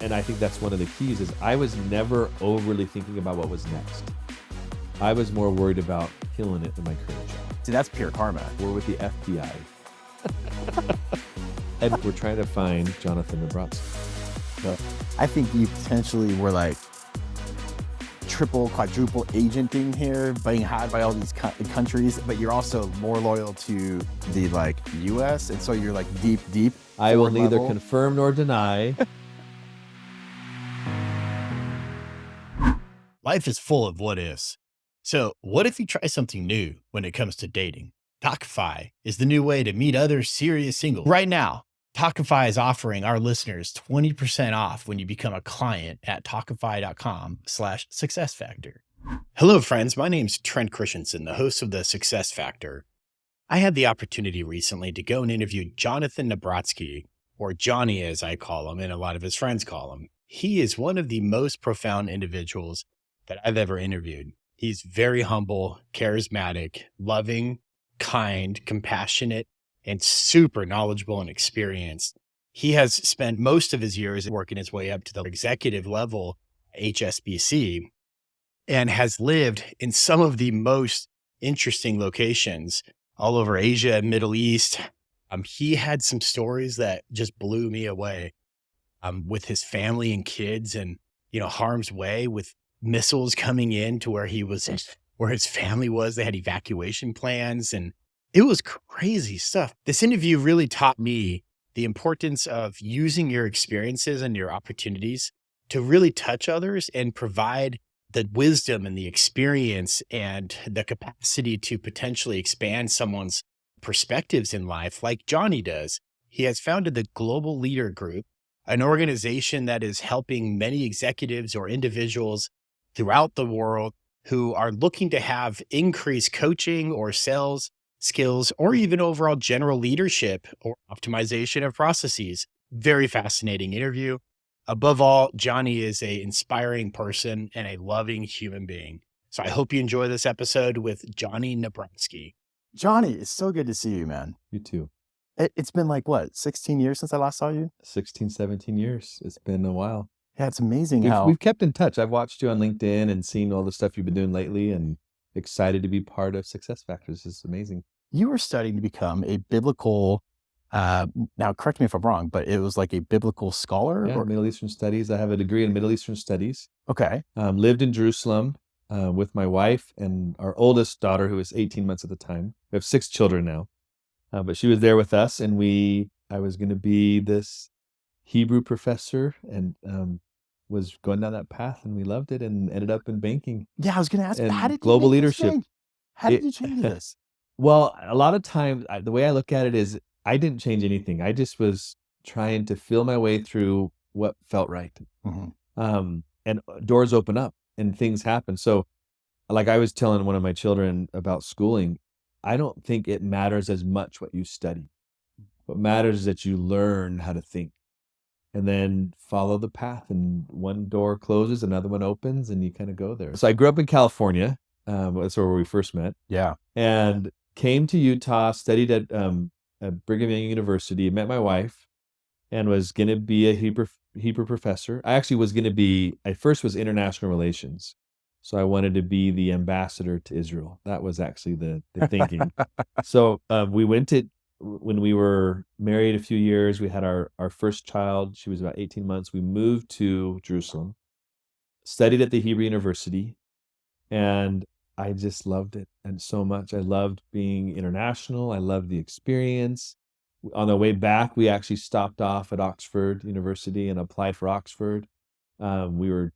And I think that's one of the keys is I was never overly thinking about what was next. I was more worried about killing it in my current job. See, that's pure karma. We're with the FBI. And we're trying to find Jonathan Nabrotzky. So I think you potentially were like triple, quadruple agenting here, being hired by all these countries, but you're also more loyal to the like US. And so you're like deep. I will neither level. confirm nor deny. Life is full of what ifs. So what if you try something new when it comes to dating? Talkify is the new way to meet other serious singles. Right now, Talkify is offering our listeners 20% off when you become a client at Talkify.com/successfactor. Hello, friends. My name's Trent Christensen, the host of The Success Factor. I had the opportunity recently to go and interview Jonathan Nabrotzky, or Johnny as I call him, and a lot of his friends call him. He is one of the most profound individuals that I've ever interviewed. He's very humble, charismatic, loving, kind, compassionate, and super knowledgeable and experienced. He has spent most of his years working his way up to the executive level at HSBC and has lived in some of the most interesting locations all over Asia and Middle East. He had some stories that just blew me away with his family and kids and, harm's way with missiles coming in to where his family was. They had evacuation plans and it was crazy stuff. This interview really taught me the importance of using your experiences and your opportunities to really touch others and provide the wisdom and the experience and the capacity to potentially expand someone's perspectives in life like Johnny does. He has founded the Global Leader Group, an organization that is helping many executives or individuals throughout the world who are looking to have increased coaching or sales skills, or even overall general leadership or optimization of processes. Very fascinating interview. Above all, Johnny is an inspiring person and a loving human being. So I hope you enjoy this episode with Johnny Nabrotzky. Johnny, it's so good to see you, man. You too. It's been like, what, 16 years since I last saw you? 16, 17 years. It's been a while. Yeah, it's amazing We've kept in touch. I've watched you on LinkedIn and seen all the stuff you've been doing lately and excited to be part of Success Factors. It's amazing. You were studying to become a biblical, now correct me if I'm wrong, but it was like a biblical scholar? Yeah, Middle Eastern Studies. I have a degree in Middle Eastern Studies. Okay. Lived in Jerusalem with my wife and our oldest daughter, who was 18 months at the time. We have 6 children now, but she was there with us, and I was going to be this Hebrew professor and was going down that path, and we loved it and ended up in banking. Yeah, I was going to ask, and how did global you leadership? How did you change this? Well, a lot of times, the way I look at it is I didn't change anything. I just was trying to feel my way through what felt right. Mm-hmm. And doors open up and things happen. So like I was telling one of my children about schooling, I don't think it matters as much what you study. What matters is that you learn how to think and then follow the path, and one door closes, another one opens, and you kind of go there. So I grew up in California. That's where we first met. Yeah. And came to Utah, studied at Brigham Young University, met my wife, and was going to be a Hebrew professor. I first was international relations. So I wanted to be the ambassador to Israel. That was actually the thinking. So when we were married a few years, we had our first child. She was about 18 months. We moved to Jerusalem, studied at the Hebrew University, and I just loved it and so much. I loved being international. I loved the experience. On the way back, we actually stopped off at Oxford University and applied for Oxford. We were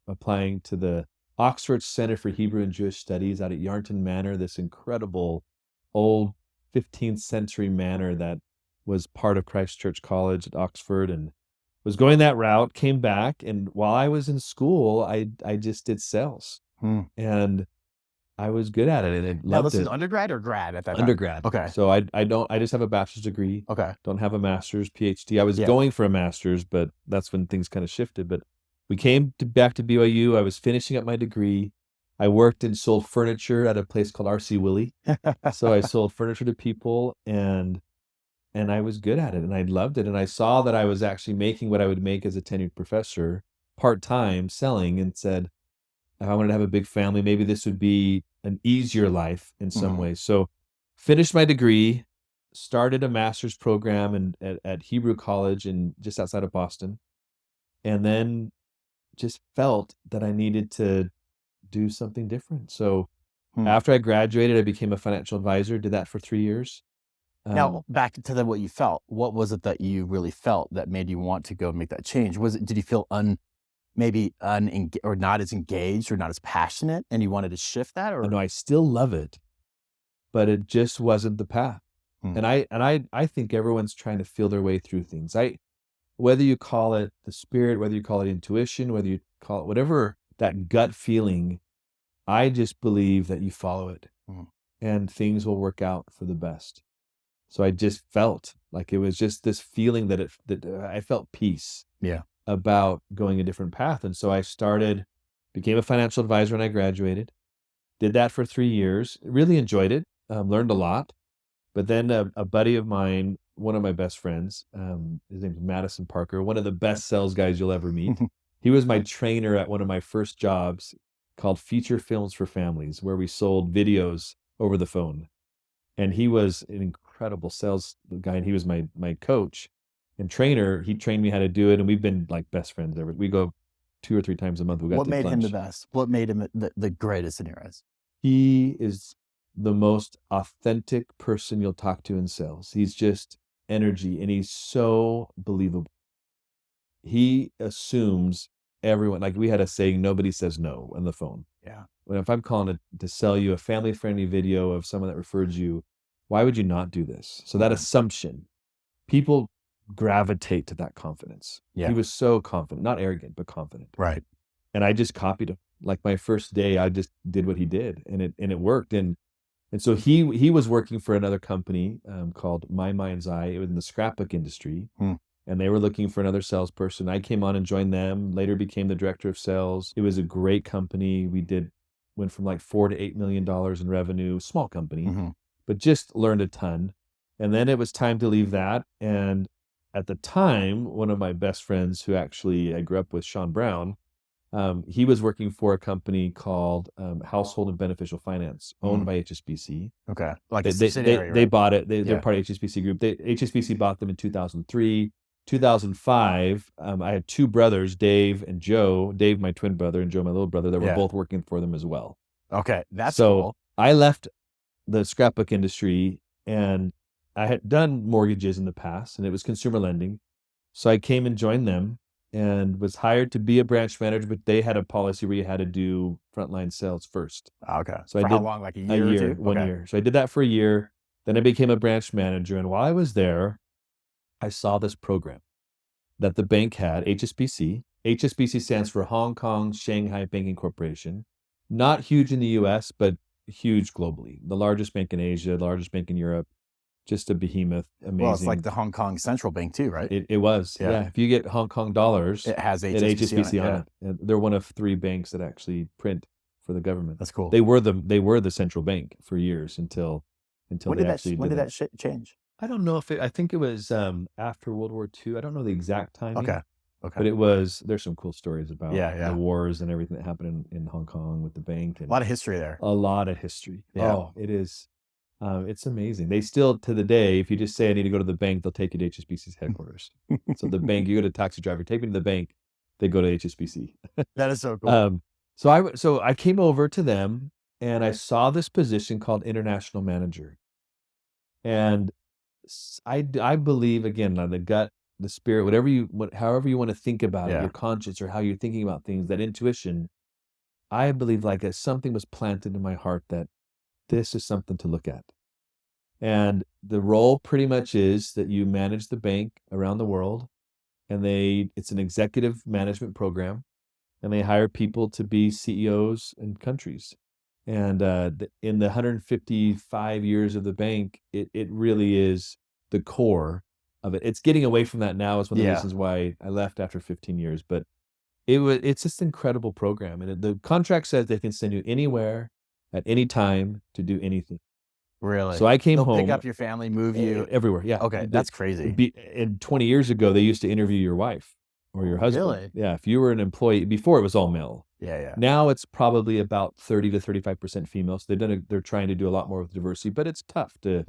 applying to the Oxford Center for Hebrew and Jewish Studies out at Yarnton Manor, this incredible old 15th century manor that was part of Christ Church College at Oxford, and was going that route, came back. And while I was in school, I just did sales. And I was good at it, and I loved it. Now, this is undergrad or grad at that time? Undergrad. Okay. So I just have a bachelor's degree. Okay. Don't have a master's, PhD. I was going for a master's, but that's when things kind of shifted. But we came back to BYU. I was finishing up my degree. I worked and sold furniture at a place called R.C. Willie. So I sold furniture to people, and and I was good at it and I loved it. And I saw that I was actually making what I would make as a tenured professor part-time selling, and said, if I wanted to have a big family, maybe this would be an easier life in some ways. So finished my degree, started a master's program at Hebrew College in just outside of Boston, and then just felt that I needed to do something different. So after I graduated, I became a financial advisor, did that for 3 years. Now, back to what you felt. What was it that you really felt that made you want to go make that change? Did you feel maybe or not as engaged or not as passionate, and you wanted to shift that? Or No, I still love it, but it just wasn't the path. And I think everyone's trying to feel their way through things. Whether you call it the spirit, whether you call it intuition, whether you call it whatever, that gut feeling, I just believe that you follow it and things will work out for the best. So I just felt like it was just this feeling that I felt peace about going a different path. And so I became a financial advisor when I graduated, did that for 3 years, really enjoyed it, learned a lot. But then a buddy of mine, one of my best friends, his name's Madison Parker, one of the best sales guys you'll ever meet. He was my trainer at one of my first jobs called Feature Films for Families, where we sold videos over the phone. And he was an incredible sales guy, and he was my coach and trainer. He trained me how to do it, and we've been like best friends ever. We go 2 or 3 times a month. What made him the best? What made him the greatest in your eyes? He is the most authentic person you'll talk to in sales. He's just energy, and he's so believable. He assumes everyone, like we had a saying, nobody says no on the phone. Yeah. Well, if I'm calling to sell you a family-friendly video of someone that referred you, why would you not do this? So that assumption, people gravitate to that confidence. Yeah. He was so confident, not arrogant, but confident. Right. And I just copied him. Like my first day, I just did what he did, and it worked. And so he was working for another company called My Mind's Eye. It was in the scrapbook industry. And they were looking for another salesperson. I came on and joined them, later became the director of sales. It was a great company. Went from like $4 to $8 million in revenue, small company, but just learned a ton. And then it was time to leave that. And at the time, one of my best friends, who actually I grew up with, Sean Brown, he was working for a company called Household and Beneficial Finance, owned by HSBC. Okay. Like a subsidiary, they right? bought it. They're part of HSBC Group. HSBC bought them in 2003. 2005, I had 2 brothers, Dave and Joe. Dave, my twin brother, and Joe, my little brother, that were both working for them as well. Okay, that's so cool. I left the scrapbook industry, and I had done mortgages in the past, and it was consumer lending. So I came and joined them and was hired to be a branch manager, but they had a policy where you had to do frontline sales first. Okay. So for I did how long? Like a year or 2? 1 year. So I did that for a year. Then I became a branch manager. And while I was there, I saw this program that the bank had, HSBC. HSBC stands for Hong Kong Shanghai Banking Corporation. Not huge in the US, but huge globally. The largest bank in Asia, the largest bank in Europe, just a behemoth. Amazing. Well, it's like the Hong Kong Central Bank too, right? It was. Yeah. If you get Hong Kong dollars, it has HSBC on on it. And they're one of 3 banks that actually print for the government. That's cool. They were the central bank for years until when they did actually when did that change? I don't know I think it was after World War II. I don't know the exact timing. Okay. But there's some cool stories about the wars and everything that happened in Hong Kong with the bank. And a lot of history there. A lot of history. Yeah. Oh, it is. It's amazing. They still, to the day, if you just say I need to go to the bank, they'll take you to HSBC's headquarters. So the bank, you go to a taxi driver, take me to the bank, they go to HSBC. That is so cool. So I came over to them, and I saw this position called international manager. And I believe, again, on the gut, the spirit, however you want to think about it, your conscience, or how you're thinking about things, that intuition, I believe like something was planted in my heart that this is something to look at. And the role pretty much is that you manage the bank around the world, and it's an executive management program, and they hire people to be CEOs in countries. And in the 155 years of the bank, it really is the core of it. It's getting away from that now. It's one of the reasons why I left after 15 years. But it's just an incredible program. And the contract says they can send you anywhere at any time to do anything. Really? So I came They'll pick home up your family, move you. everywhere. Yeah. Okay, that's crazy. And 20 years ago, they used to interview your wife or your husband. Really? Yeah. If you were an employee, before it was all male. Yeah, yeah. Now it's probably about 30 to 35% female. So they're trying to do a lot more with diversity, but it's tough to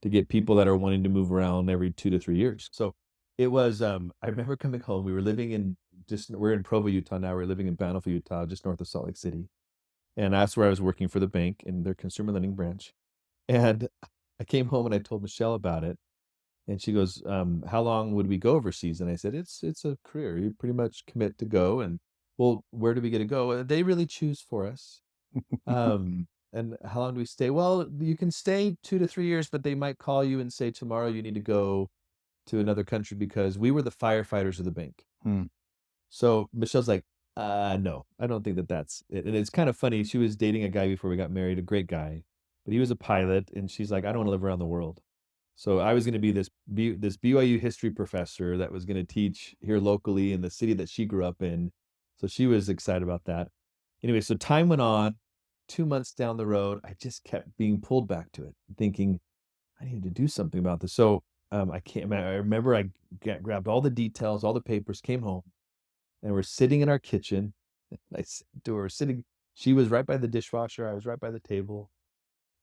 get people that are wanting to move around every 2 to 3 years. So it was, I remember coming home, we're in Provo, Utah now. We're living in Bountiful, Utah, just north of Salt Lake City. And that's where I was working for the bank in their consumer lending branch. And I came home and I told Michelle about it. And she goes, how long would we go overseas? And I said, it's a career. You pretty much commit to go. And well, where do we get to go? They really choose for us. And how long do we stay? Well, you can stay 2 to 3 years, but they might call you and say, tomorrow you need to go to another country, because we were the firefighters of the bank. So Michelle's like, no, I don't think that's it. And it's kind of funny. She was dating a guy before we got married, a great guy, but he was a pilot. And she's like, I don't want to live around the world. So I was going to be this BYU history professor that was going to teach here locally in the city that she grew up in. So she was excited about that. Anyway, so time went on. 2 months down the road, I just kept being pulled back to it, thinking I needed to do something about this. So I remember I grabbed all the details, all the papers, came home, and we're sitting in our kitchen. I said to her, she was right by the dishwasher. I was right by the table.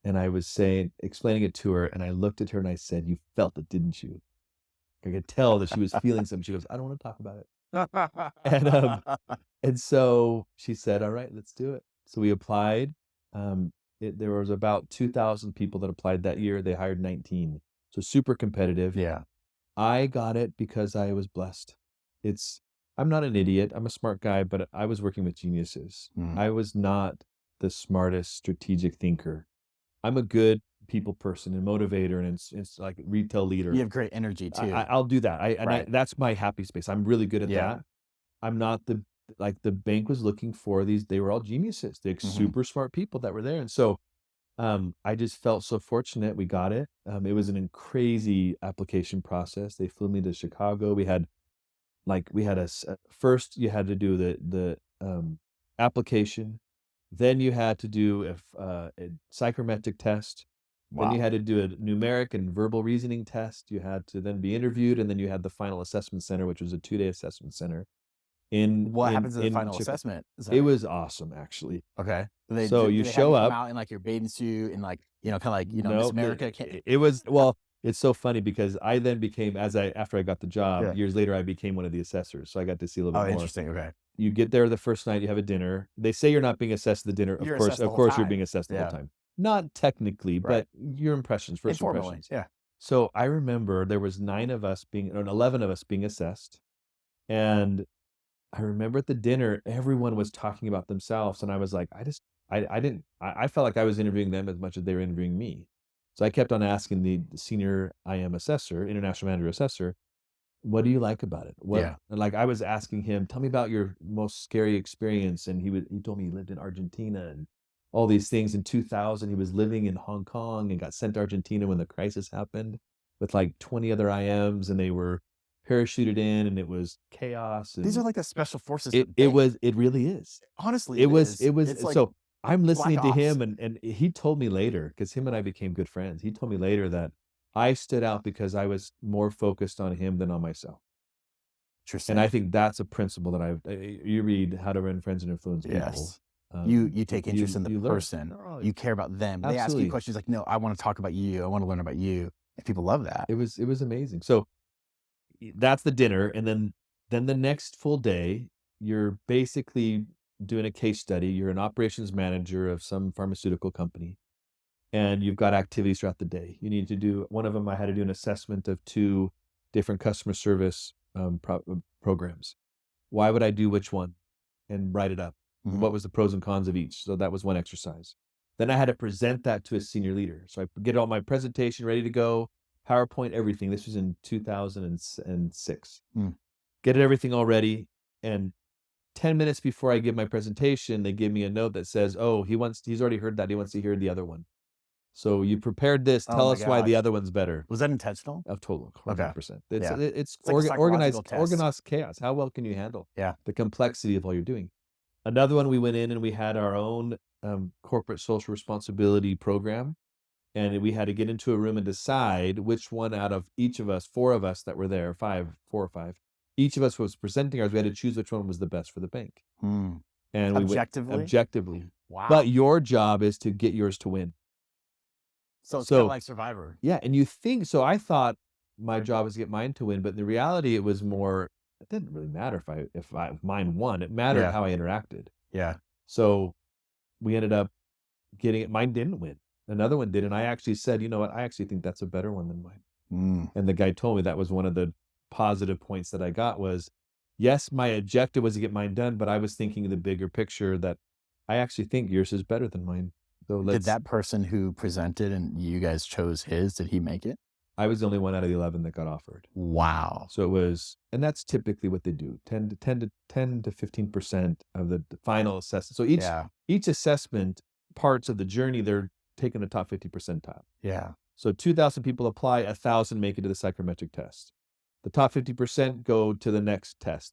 And I was explaining it to her, and I looked at her and I said, you felt it, didn't you? I could tell that she was feeling something. She goes, I don't want to talk about it. And so she said, all right, let's do it. So we applied. There was about 2,000 people that applied that year. They hired 19. So super competitive. Yeah. I got it because I was blessed. I'm not an idiot. I'm a smart guy, but I was working with geniuses. I was not the smartest strategic thinker. I'm a good people person and motivator, and it's like retail leader. You have great energy too. I'll do that. That's my happy space. I'm really good at that. I'm not the bank was looking for these. They were all geniuses. They're super smart people that were there. And so I just felt so fortunate. We got it. It was crazy application process. They flew me to Chicago. We had first you had to do the application. Then you had to do a psychometric test. Wow. Then you had to do a numeric and verbal reasoning test. You had to then be interviewed, and then you had the final assessment center, which was a 2-day assessment center. What happens in the final assessment? It was awesome, actually. Okay. So you show up out in like your bathing suit and like, kind of like, Miss America. It was, well, it's so funny because I then became, after I got the job, years later, I became one of the assessors. So I got to see a little bit more. Oh, interesting. Okay. You get there the first night, you have a dinner. They say you're not being assessed at the dinner. Of course, you're being assessed the whole time. Not technically, but your impressions, first impressions. Yeah. So I remember there was 11 of us being assessed. And I remember at the dinner, everyone was talking about themselves. And I was like, I felt like I was interviewing them as much as they were interviewing me. So I kept on asking the senior IM assessor, international manager assessor, what do you like about it? And like I was asking him, tell me about your most scary experience. And he told me he lived in Argentina and all these things. In 2000, he was living in Hong Kong and got sent to Argentina when the crisis happened with like 20 other IMs, and they were parachuted in, and it was chaos. And these are like the special forces. It really is. Honestly, it was. Like so I'm listening to him, and he told me later, because him and I became good friends. He told me later that I stood out because I was more focused on him than on myself. Interesting. And I think that's a principle that you read How to Win Friends and Influence People. Yes. You take interest in the person. learn. You care about them. Absolutely. They ask you questions like, no, I want to talk about you. I want to learn about you. And people love that. It was amazing. So that's the dinner. And then the next full day, you're basically doing a case study. You're an operations manager of some pharmaceutical company, and you've got activities throughout the day. You need to do, one of them, I had to do an assessment of 2 different customer service programs. Why would I do which one? And write it up. What was the pros and cons of each? So that was one exercise. Then I had to present that to a senior leader. So I get all my presentation ready to go, PowerPoint, everything. This was in 2006. Get everything all ready. And 10 minutes before I give my presentation, they give me a note that says, oh, he's already heard that. He wants to hear the other one. So you prepared this. Tell us why the other one's better. Was that intentional? Of total, 100%. Okay. It's like organized chaos. How well can you handle the complexity of all you're doing? Another one, we went in and we had our own corporate social responsibility program. And we had to get into a room and decide which one out of each of us, 4 of us that were there, 4 or 5, each of us was presenting ours. We had to choose which one was the best for the bank. And we went Objectively? objectively. Wow. But your job is to get yours to win. So it's kind of So like Survivor. yeah, and you think so. I thought my job was to get mine to win, but in reality, it was more. It didn't really matter if mine won. It mattered Yeah. how I interacted. Yeah. So we ended up getting it. Mine didn't win. Another one did, and I actually said, you know what? I actually think that's a better one than mine. And the guy told me that was one of the positive points that I got was, yes, my objective was to get mine done, but I was thinking of the bigger picture that I actually think yours is better than mine. So Did that person who presented and you guys chose his, did he make it? I was the only one out of the 11 that got offered. Wow. So it was, and that's typically what they do, 10 to 15% of the final assessment. So each assessment parts of the journey, they're taking the top 50 percentile. Yeah. So 2,000 people apply, 1,000 make it to the psychometric test. The top 50% go to the next test.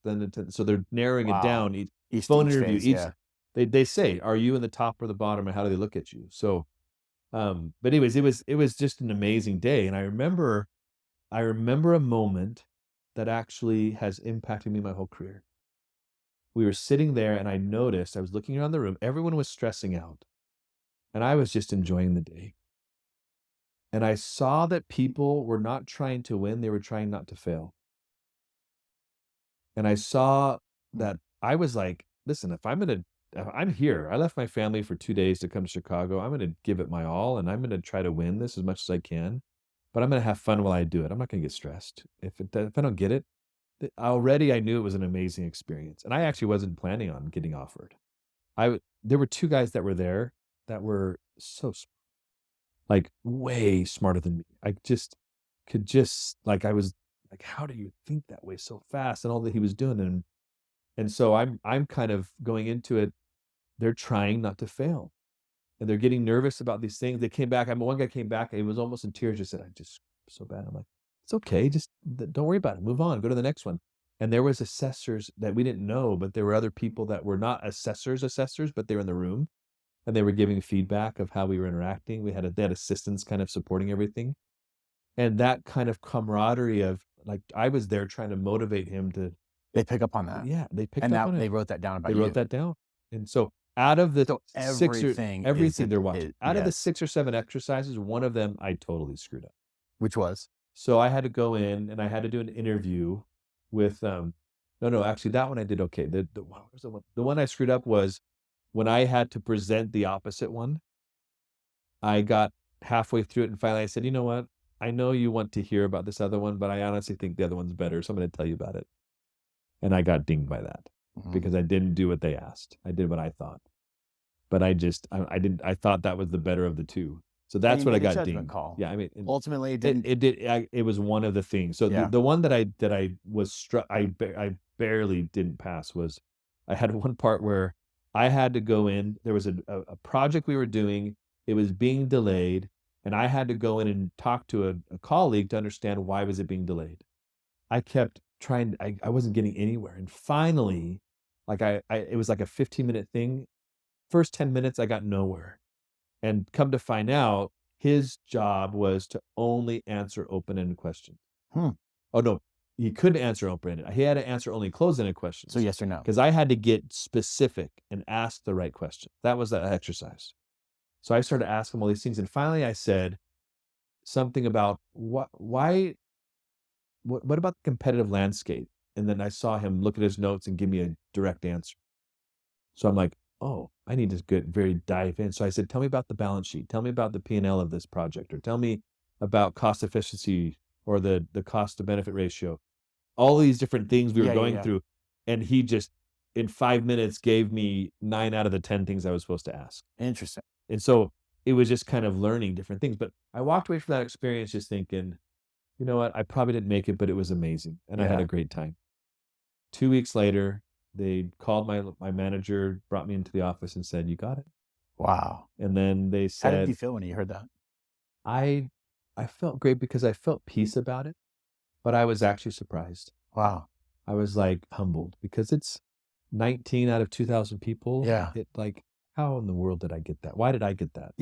So they're narrowing it down. Each phone interview, phase, they say, are you in the top or the bottom, and how do they look at you? So, but anyways, it was just an amazing day, and I remember a moment that actually has impacted me my whole career. We were sitting there, and I noticed, I was looking around the room, everyone was stressing out, and I was just enjoying the day. And I saw that people were not trying to win, they were trying not to fail. And I saw that I was like, listen, if I'm here, I left my family for 2 days to come to Chicago. I'm going to give it my all, and I'm going to try to win this as much as I can, but I'm going to have fun while I do it. I'm not going to get stressed. If I don't get it, already I knew it was an amazing experience. And I actually wasn't planning on getting offered. There were 2 guys that were there that were so like way smarter than me. I was like, how do you think that way so fast? And all that he was doing. And so I'm kind of going into it. They're trying not to fail, and they're getting nervous about these things. They came back. One guy came back and he was almost in tears. Just said, I just so bad. I'm like, it's okay. Just don't worry about it. Move on. Go to the next one. And there was assessors that we didn't know, but there were other people that were not assessors, but they were in the room. And they were giving feedback of how we were interacting. They had assistants kind of supporting everything. And that kind of camaraderie of, like, I was there trying to motivate him to. They pick up on that. Yeah, they picked and up on it. They wrote that down about you. They wrote that down. And so out of the everything they're watching, out of the 6 or 7 exercises, one of them I totally screwed up. Which was? So I had to go in and I had to do an interview with, actually that one I did okay. The one I screwed up was, when I had to present the opposite one, I got halfway through it and finally I said, you know what? I know you want to hear about this other one, but I honestly think the other one's better. So I'm going to tell you about it. And I got dinged by that because I didn't do what they asked. I did what I thought. But I thought that was the better of the 2. So that's what I got dinged. Call. Yeah. I mean, ultimately it was one of the things. So the one that I was struck, I barely didn't pass was, I had one part where I had to go in. There was a project we were doing. It was being delayed, and I had to go in and talk to a colleague to understand why was it being delayed. I kept trying. I wasn't getting anywhere, and finally, it was like a 15-minute thing. First 10 minutes, I got nowhere, and come to find out, his job was to only answer open-ended questions. Oh no. He couldn't answer open-ended. He had to answer only closed-ended questions. So yes or no? Because I had to get specific and ask the right question. That was the exercise. So I started asking all these things, and finally I said something about what about the competitive landscape? And then I saw him look at his notes and give me a direct answer. So I'm like, oh, I need to dive in. So I said, tell me about the balance sheet. Tell me about the P&L of this project, or tell me about cost efficiency or the cost to benefit ratio. All these different things we were going through. And he just, in 5 minutes, gave me 9 out of the 10 things I was supposed to ask. Interesting. And so it was just kind of learning different things. But I walked away from that experience just thinking, you know what, I probably didn't make it, but it was amazing. And I had a great time. 2 weeks later, they called my manager, brought me into the office and said, you got it. Wow. And then they said, how did you feel when you heard that? I felt great because I felt peace about it. But I was actually surprised. Wow. I was like humbled because it's 19 out of 2,000 people. Yeah. how in the world did I get that? Why did I get that?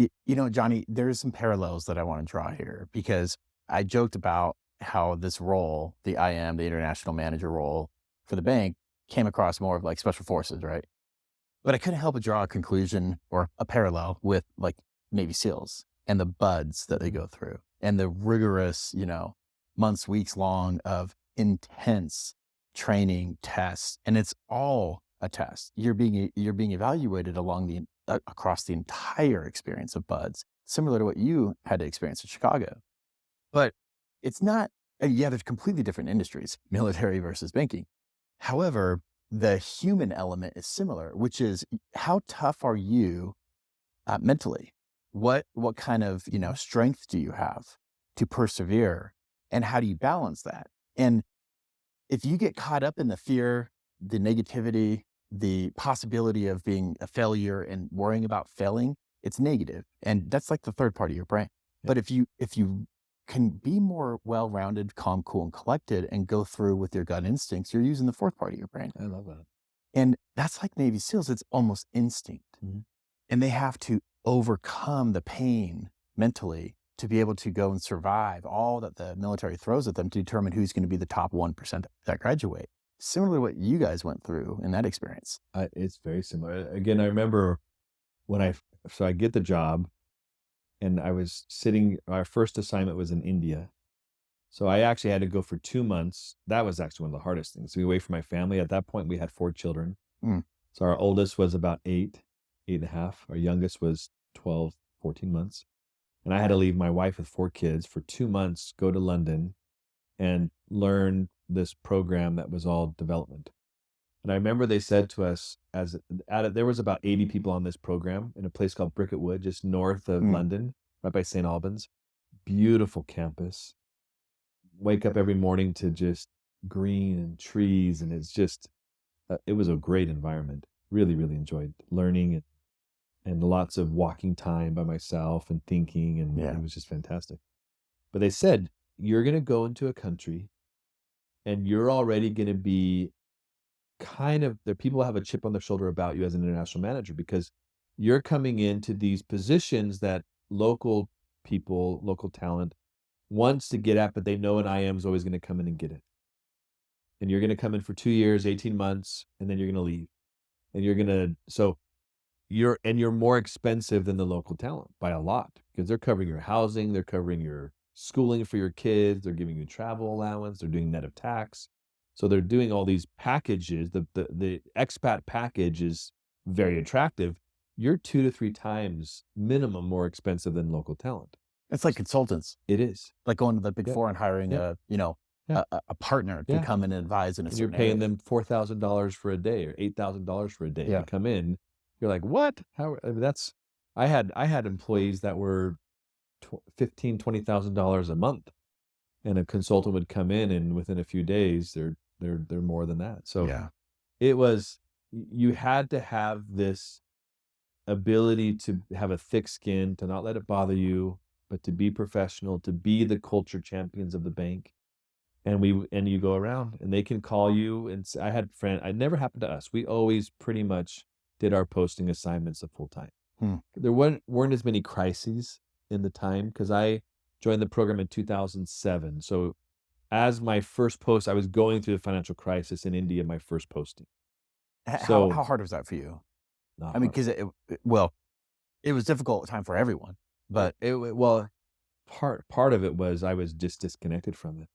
Johnny, there's some parallels that I want to draw here, because I joked about how this role, the IM, the international manager role for the bank, came across more of like special forces, right? But I couldn't help but draw a conclusion or a parallel with like Navy SEALs and the buds that they go through and the rigorous, months, weeks long of intense training, tests, and it's all a test. You're being evaluated across the entire experience of buds, similar to what you had to experience in Chicago. But it's not. There's completely different industries, military versus banking. However, the human element is similar, which is how tough are you mentally? What kind of strength do you have to persevere, and how do you balance that? And if you get caught up in the fear, the negativity, the possibility of being a failure and worrying about failing, it's negative, and that's like the third part of your brain. Yeah. But if you can be more well-rounded, calm, cool, and collected, and go through with your gut instincts, you're using the fourth part of your brain. I love that. And that's like Navy SEALs. It's almost instinct. Mm-hmm. And they have to overcome the pain mentally to be able to go and survive all that the military throws at them to determine who's going to be the top 1% that graduate. Similar to what you guys went through in that experience. It's very similar. Again, I remember when I get the job, and our first assignment was in India. So I actually had to go for 2 months. That was actually one of the hardest things. To be away from my family. At that point, we had 4 children. So our oldest was about 8 and a half. Our youngest was 12, 14 months. And I had to leave my wife with 4 kids for 2 months, go to London and learn this program that was all development. And I remember they said to us, there was about 80 people on this program in a place called Bricket Wood, just north of London, right by St. Albans. Beautiful campus. Wake up every morning to just green and trees, and it's just, it was a great environment. Really, really enjoyed learning and lots of walking time by myself and thinking, and it was just fantastic. But they said, you're going to go into a country and you're already going to be the people have a chip on their shoulder about you as an international manager, because you're coming into these positions that local people, local talent wants to get at, but they know an IM is always going to come in and get it. And you're going to come in for 2 years, 18 months, and then you're going to leave. And you're more expensive than the local talent by a lot, because they're covering your housing, they're covering your schooling for your kids, they're giving you travel allowance, they're doing net of tax. So they're doing all these packages. The expat package is very attractive. You're 2 to 3 times minimum more expensive than local talent. It's like consultants. It is. Like going to the Big Four and hiring a partner to come in and advise in a certain You're paying them $4,000 for a day or $8,000 for a day to come in. You're like, what? I had employees that were $15,000, $20,000 a month, and a consultant would come in, and within a few days they're more than that. So you had to have this ability to have a thick skin, to not let it bother you, but to be professional, to be the culture champions of the bank. And you go around and they can call you. And I had friends, it never happened to us. We always pretty much did our posting assignments at full time. There weren't as many crises in the time, because I joined the program in 2007. So as my first post, I was going through the financial crisis in India, my first posting. How hard was that for you? I mean, because it was a difficult time for everyone, but part of it was I was just disconnected from it,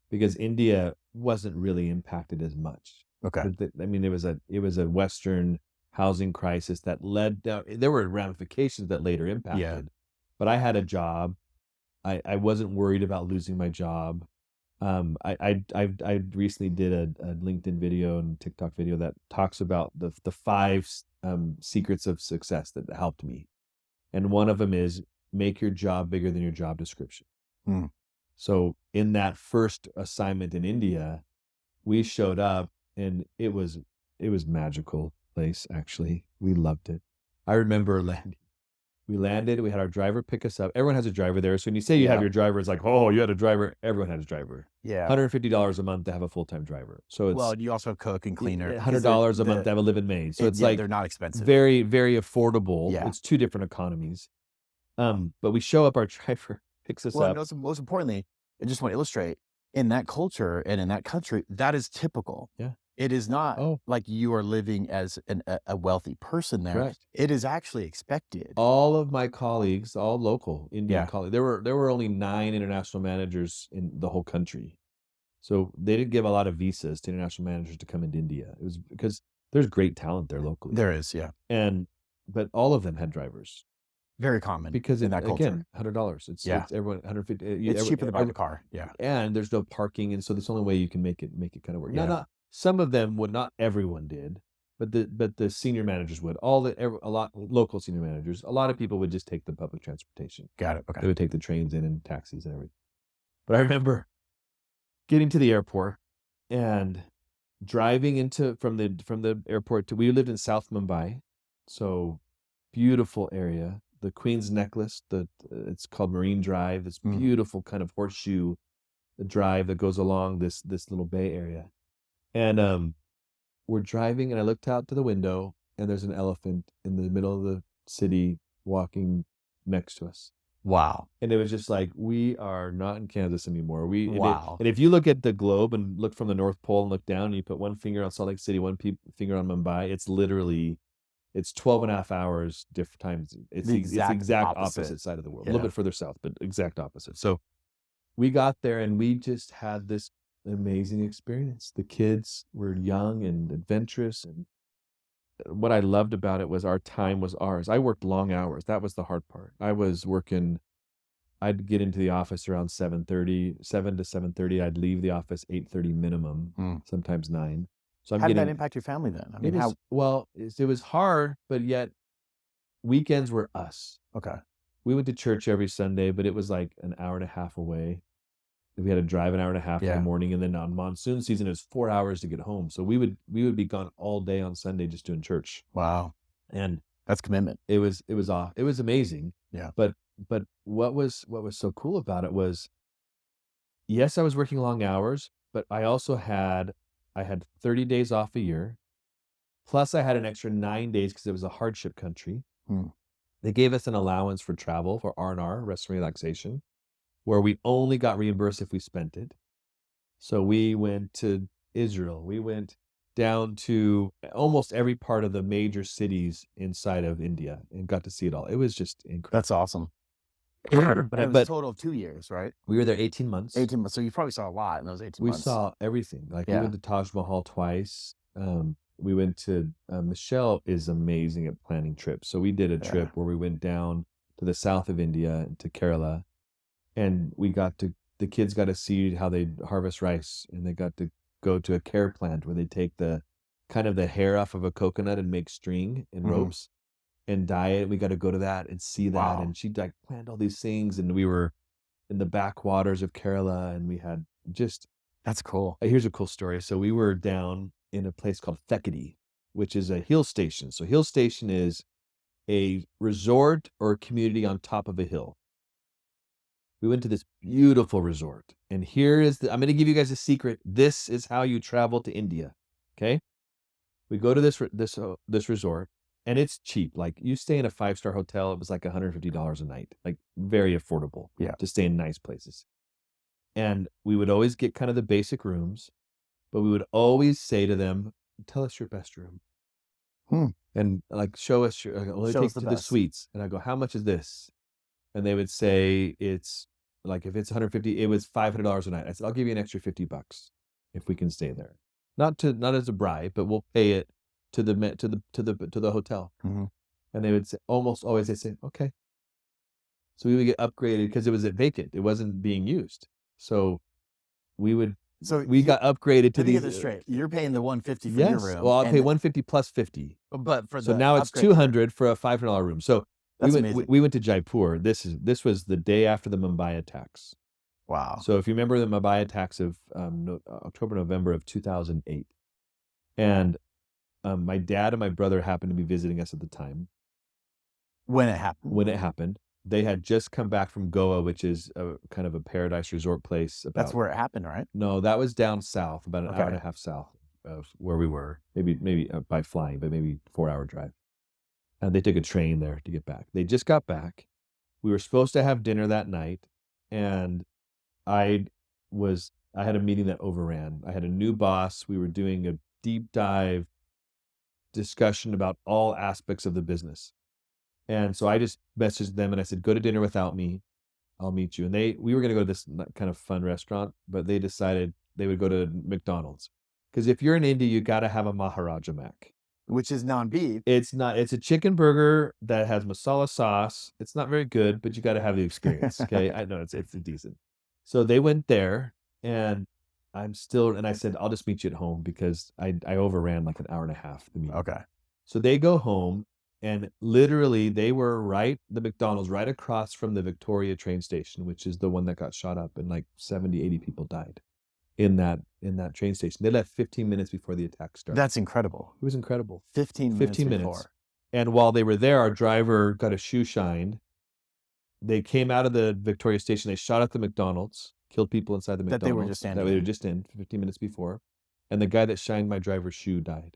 because India wasn't really impacted as much. Okay. I mean, it was a Western housing crisis that led down. There were ramifications that later impacted, but I had a job. I wasn't worried about losing my job. I recently did a LinkedIn video and TikTok video that talks about the 5 secrets of success that helped me. And one of them is make your job bigger than your job description. So in that first assignment in India, we showed up, and it was magical place. Actually, we loved it. I remember landing. We landed. We had our driver pick us up. Everyone has a driver there. So when you say you have Yeah. your driver, it's like, oh, you had a driver. Everyone had a driver. Yeah. $150 a month to have a full-time driver. So it's Well, you also have cook and cleaner. $100 a month to have a live-in maid. So it's like they're not expensive. very, very affordable. Yeah. It's two different economies. But we show up, our driver picks us up. Most importantly, I just want to illustrate, in that culture and in that country, that is typical. Yeah. It is not like you are living as a wealthy person there. Correct. It is actually expected. All of my colleagues, all local Indian Yeah. colleagues, there were only 9 international managers in the whole country. So they didn't give a lot of visas to international managers to come into India. It was because there's great talent there locally. There is, yeah. But all of them had drivers. Very common Because in that culture. again, $100. It's everyone 150. It's cheaper to buy the car. Yeah. And there's no parking, and so that's the only way you can make it kind of work. Yeah. Not some of them would, not everyone did, but the senior managers would. A lot local senior managers. A lot of people would just take the public transportation. Got it. Okay. They would take the trains in and taxis and everything. But I remember getting to the airport and driving from the airport to, we lived in South Mumbai, so beautiful area. The Queen's Necklace, it's called Marine Drive. This beautiful kind of horseshoe drive that goes along this little bay area. And we're driving, and I looked out to the window, and there's an elephant in the middle of the city walking next to us. Wow. And it was just like, we are not in Kansas anymore. Wow. And if you look at the globe and look from the North Pole and look down, and you put one finger on Salt Lake City, one finger on Mumbai, it's 12 and a half hours different times. It's the exact opposite side of the world. A little bit further south, but exact opposite. So we got there, and we just had this amazing experience. The kids were young and adventurous, and what I loved about it was our time was ours. I worked long hours. That was the hard part. I'd get into the office around 7 to 7:30. I'd leave the office 8:30 minimum, sometimes 9. So how did that impact your family then? I mean, it was hard, but yet weekends were us. Okay. We went to church every Sunday, but it was like an hour and a half away. We had to drive an hour and a half in the morning, and then on monsoon season, it was 4 hours to get home. So we would be gone all day on Sunday just doing church. Wow. And that's commitment. It was amazing. Yeah. But what was so cool about it was, yes, I was working long hours, but I also had 30 days off a year. Plus I had an extra 9 days because it was a hardship country. They gave us an allowance for travel, for R&R, rest and relaxation, where we only got reimbursed if we spent it. So we went to Israel. We went down to almost every part of the major cities inside of India and got to see it all. It was just incredible. That's awesome. But it was a total of 2 years, right? We were there 18 months. 18 months. So you probably saw a lot in those 18 months. We saw everything. Like we went to Taj Mahal twice. We went to, Michelle is amazing at planning trips. So we did a trip where we went down to the south of India, to Kerala, and the kids got to see how they harvest rice, and they got to go to a care plant where they take the hair off of a coconut and make string and ropes and dye it. We got to go to that and see that. Wow. And she like planned all these things, and we were in the backwaters of Kerala, and we had that's cool. Here's a cool story. So we were down in a place called Thekady, which is a hill station. So hill station is a resort or a community on top of a hill. We went to this beautiful resort, and I'm going to give you guys a secret. This is how you travel to India. Okay. We go to this resort, and it's cheap. Like you stay in a 5-star hotel. It was like $150 a night, like very affordable to stay in nice places. And we would always get kind of the basic rooms, but we would always say to them, tell us your best room. And like, show us the suites. And I go, how much is this? And they would say, it's like, if it's 150, it was $500 a night. I said, I'll give you an extra $50 if we can stay there. Not as a bribe, but we'll pay it to the hotel. And they would say, almost always they say, okay. So we would get upgraded because it was vacant. It wasn't being used. So we got upgraded to these. Let me get this straight. You're paying the $150 for your room. Well, I'll pay $150 plus $50. But so now it's $200 for a $500 room. So we went to Jaipur. This was the day after the Mumbai attacks. Wow. So if you remember the Mumbai attacks of October, November of 2008, and my dad and my brother happened to be visiting us at the time, When it happened. when it happened. They had just come back from Goa, which is a kind of a paradise resort place. That's where it happened, right? No, that was down south, about an hour and a Okay. half south of where we were. Maybe by flying, but maybe 4-hour drive. And they took a train there to get back. They just got back. We were supposed to have dinner that night, and I had a meeting that overran. I had a new boss. We were doing a deep dive discussion about all aspects of the business. And so I just messaged them and I said, go to dinner without me. I'll meet you. And we were going to go to this kind of fun restaurant, but they decided they would go to McDonald's. Because if you're in India, you got to have a Maharaja Mac. Which is non-beef. It's a chicken burger that has masala sauce. It's not very good, but you got to have the experience. Okay. I know it's decent. So they went there, and I said, I'll just meet you at home, because I overran like an hour and a half the meeting. Okay. So they go home, and literally they were the McDonald's right across from the Victoria train station, which is the one that got shot up, and like 70, 80 people died in that train station. They left 15 minutes before the attack started. That's incredible. It was incredible. 15 minutes before. And while they were there, our driver got a shoe shined. They came out of the Victoria station. They shot at the McDonald's, killed people inside the McDonald's. That they were just standing That they in. were just in 15 minutes before. And the guy that shined my driver's shoe died.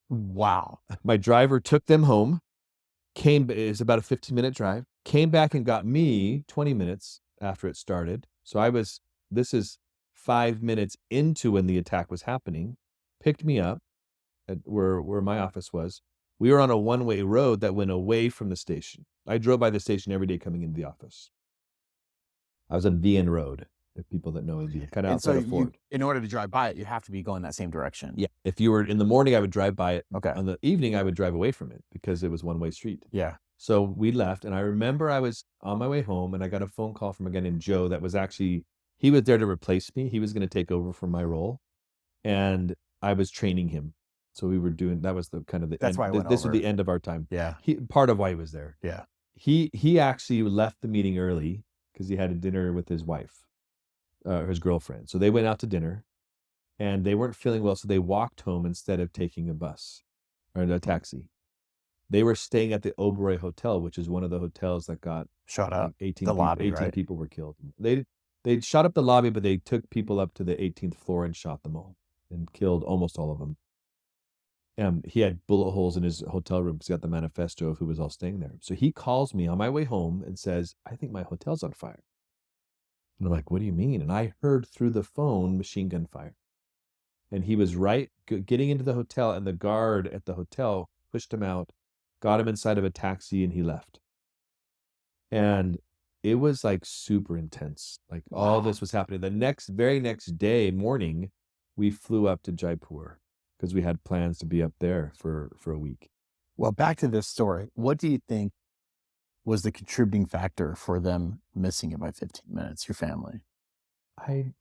Wow. My driver took them home, it's about a 15-minute drive, came back and got me 20 minutes after it started. So this is 5 minutes into when the attack was happening, picked me up at where my office was. We were on a one-way road that went away from the station. I drove by the station every day coming into the office. I was on VN Road, if people that know India, kind of outside of Ford. In order to drive by it, you have to be going that same direction. Yeah. If you were in the morning, I would drive by it. Okay. On the evening, I would drive away from it because it was one-way street. Yeah. So we left, and I remember I was on my way home, and I got a phone call from a guy named Joe that was he was there to replace me. He was going to take over for my role, and I was training him. So we were that was the kind of the That's end. why I went this over. was the end of our time. Yeah. Part of why he was there. Yeah. He actually left the meeting early because he had a dinner with his wife, his girlfriend. So they went out to dinner, and they weren't feeling well, so they walked home instead of taking a bus or a taxi. They were staying at the Oberoi Hotel, which is one of the hotels that got shot up. 18 The people, lobby, 18 right? people were killed. They shot up the lobby, but they took people up to the 18th floor and shot them all and killed almost all of them. He had bullet holes in his hotel room because he got the manifesto of who was all staying there. So he calls me on my way home and says, I think my hotel's on fire. And I'm like, what do you mean? And I heard through the phone machine gun fire. And he was getting into the hotel, and the guard at the hotel pushed him out, got him inside of a taxi, and he left. And it was like super intense. Like all this was happening. The very next day morning, we flew up to Jaipur because we had plans to be up there for a week. Well, back to this story. What do you think was the contributing factor for them missing it by 15 minutes, your family?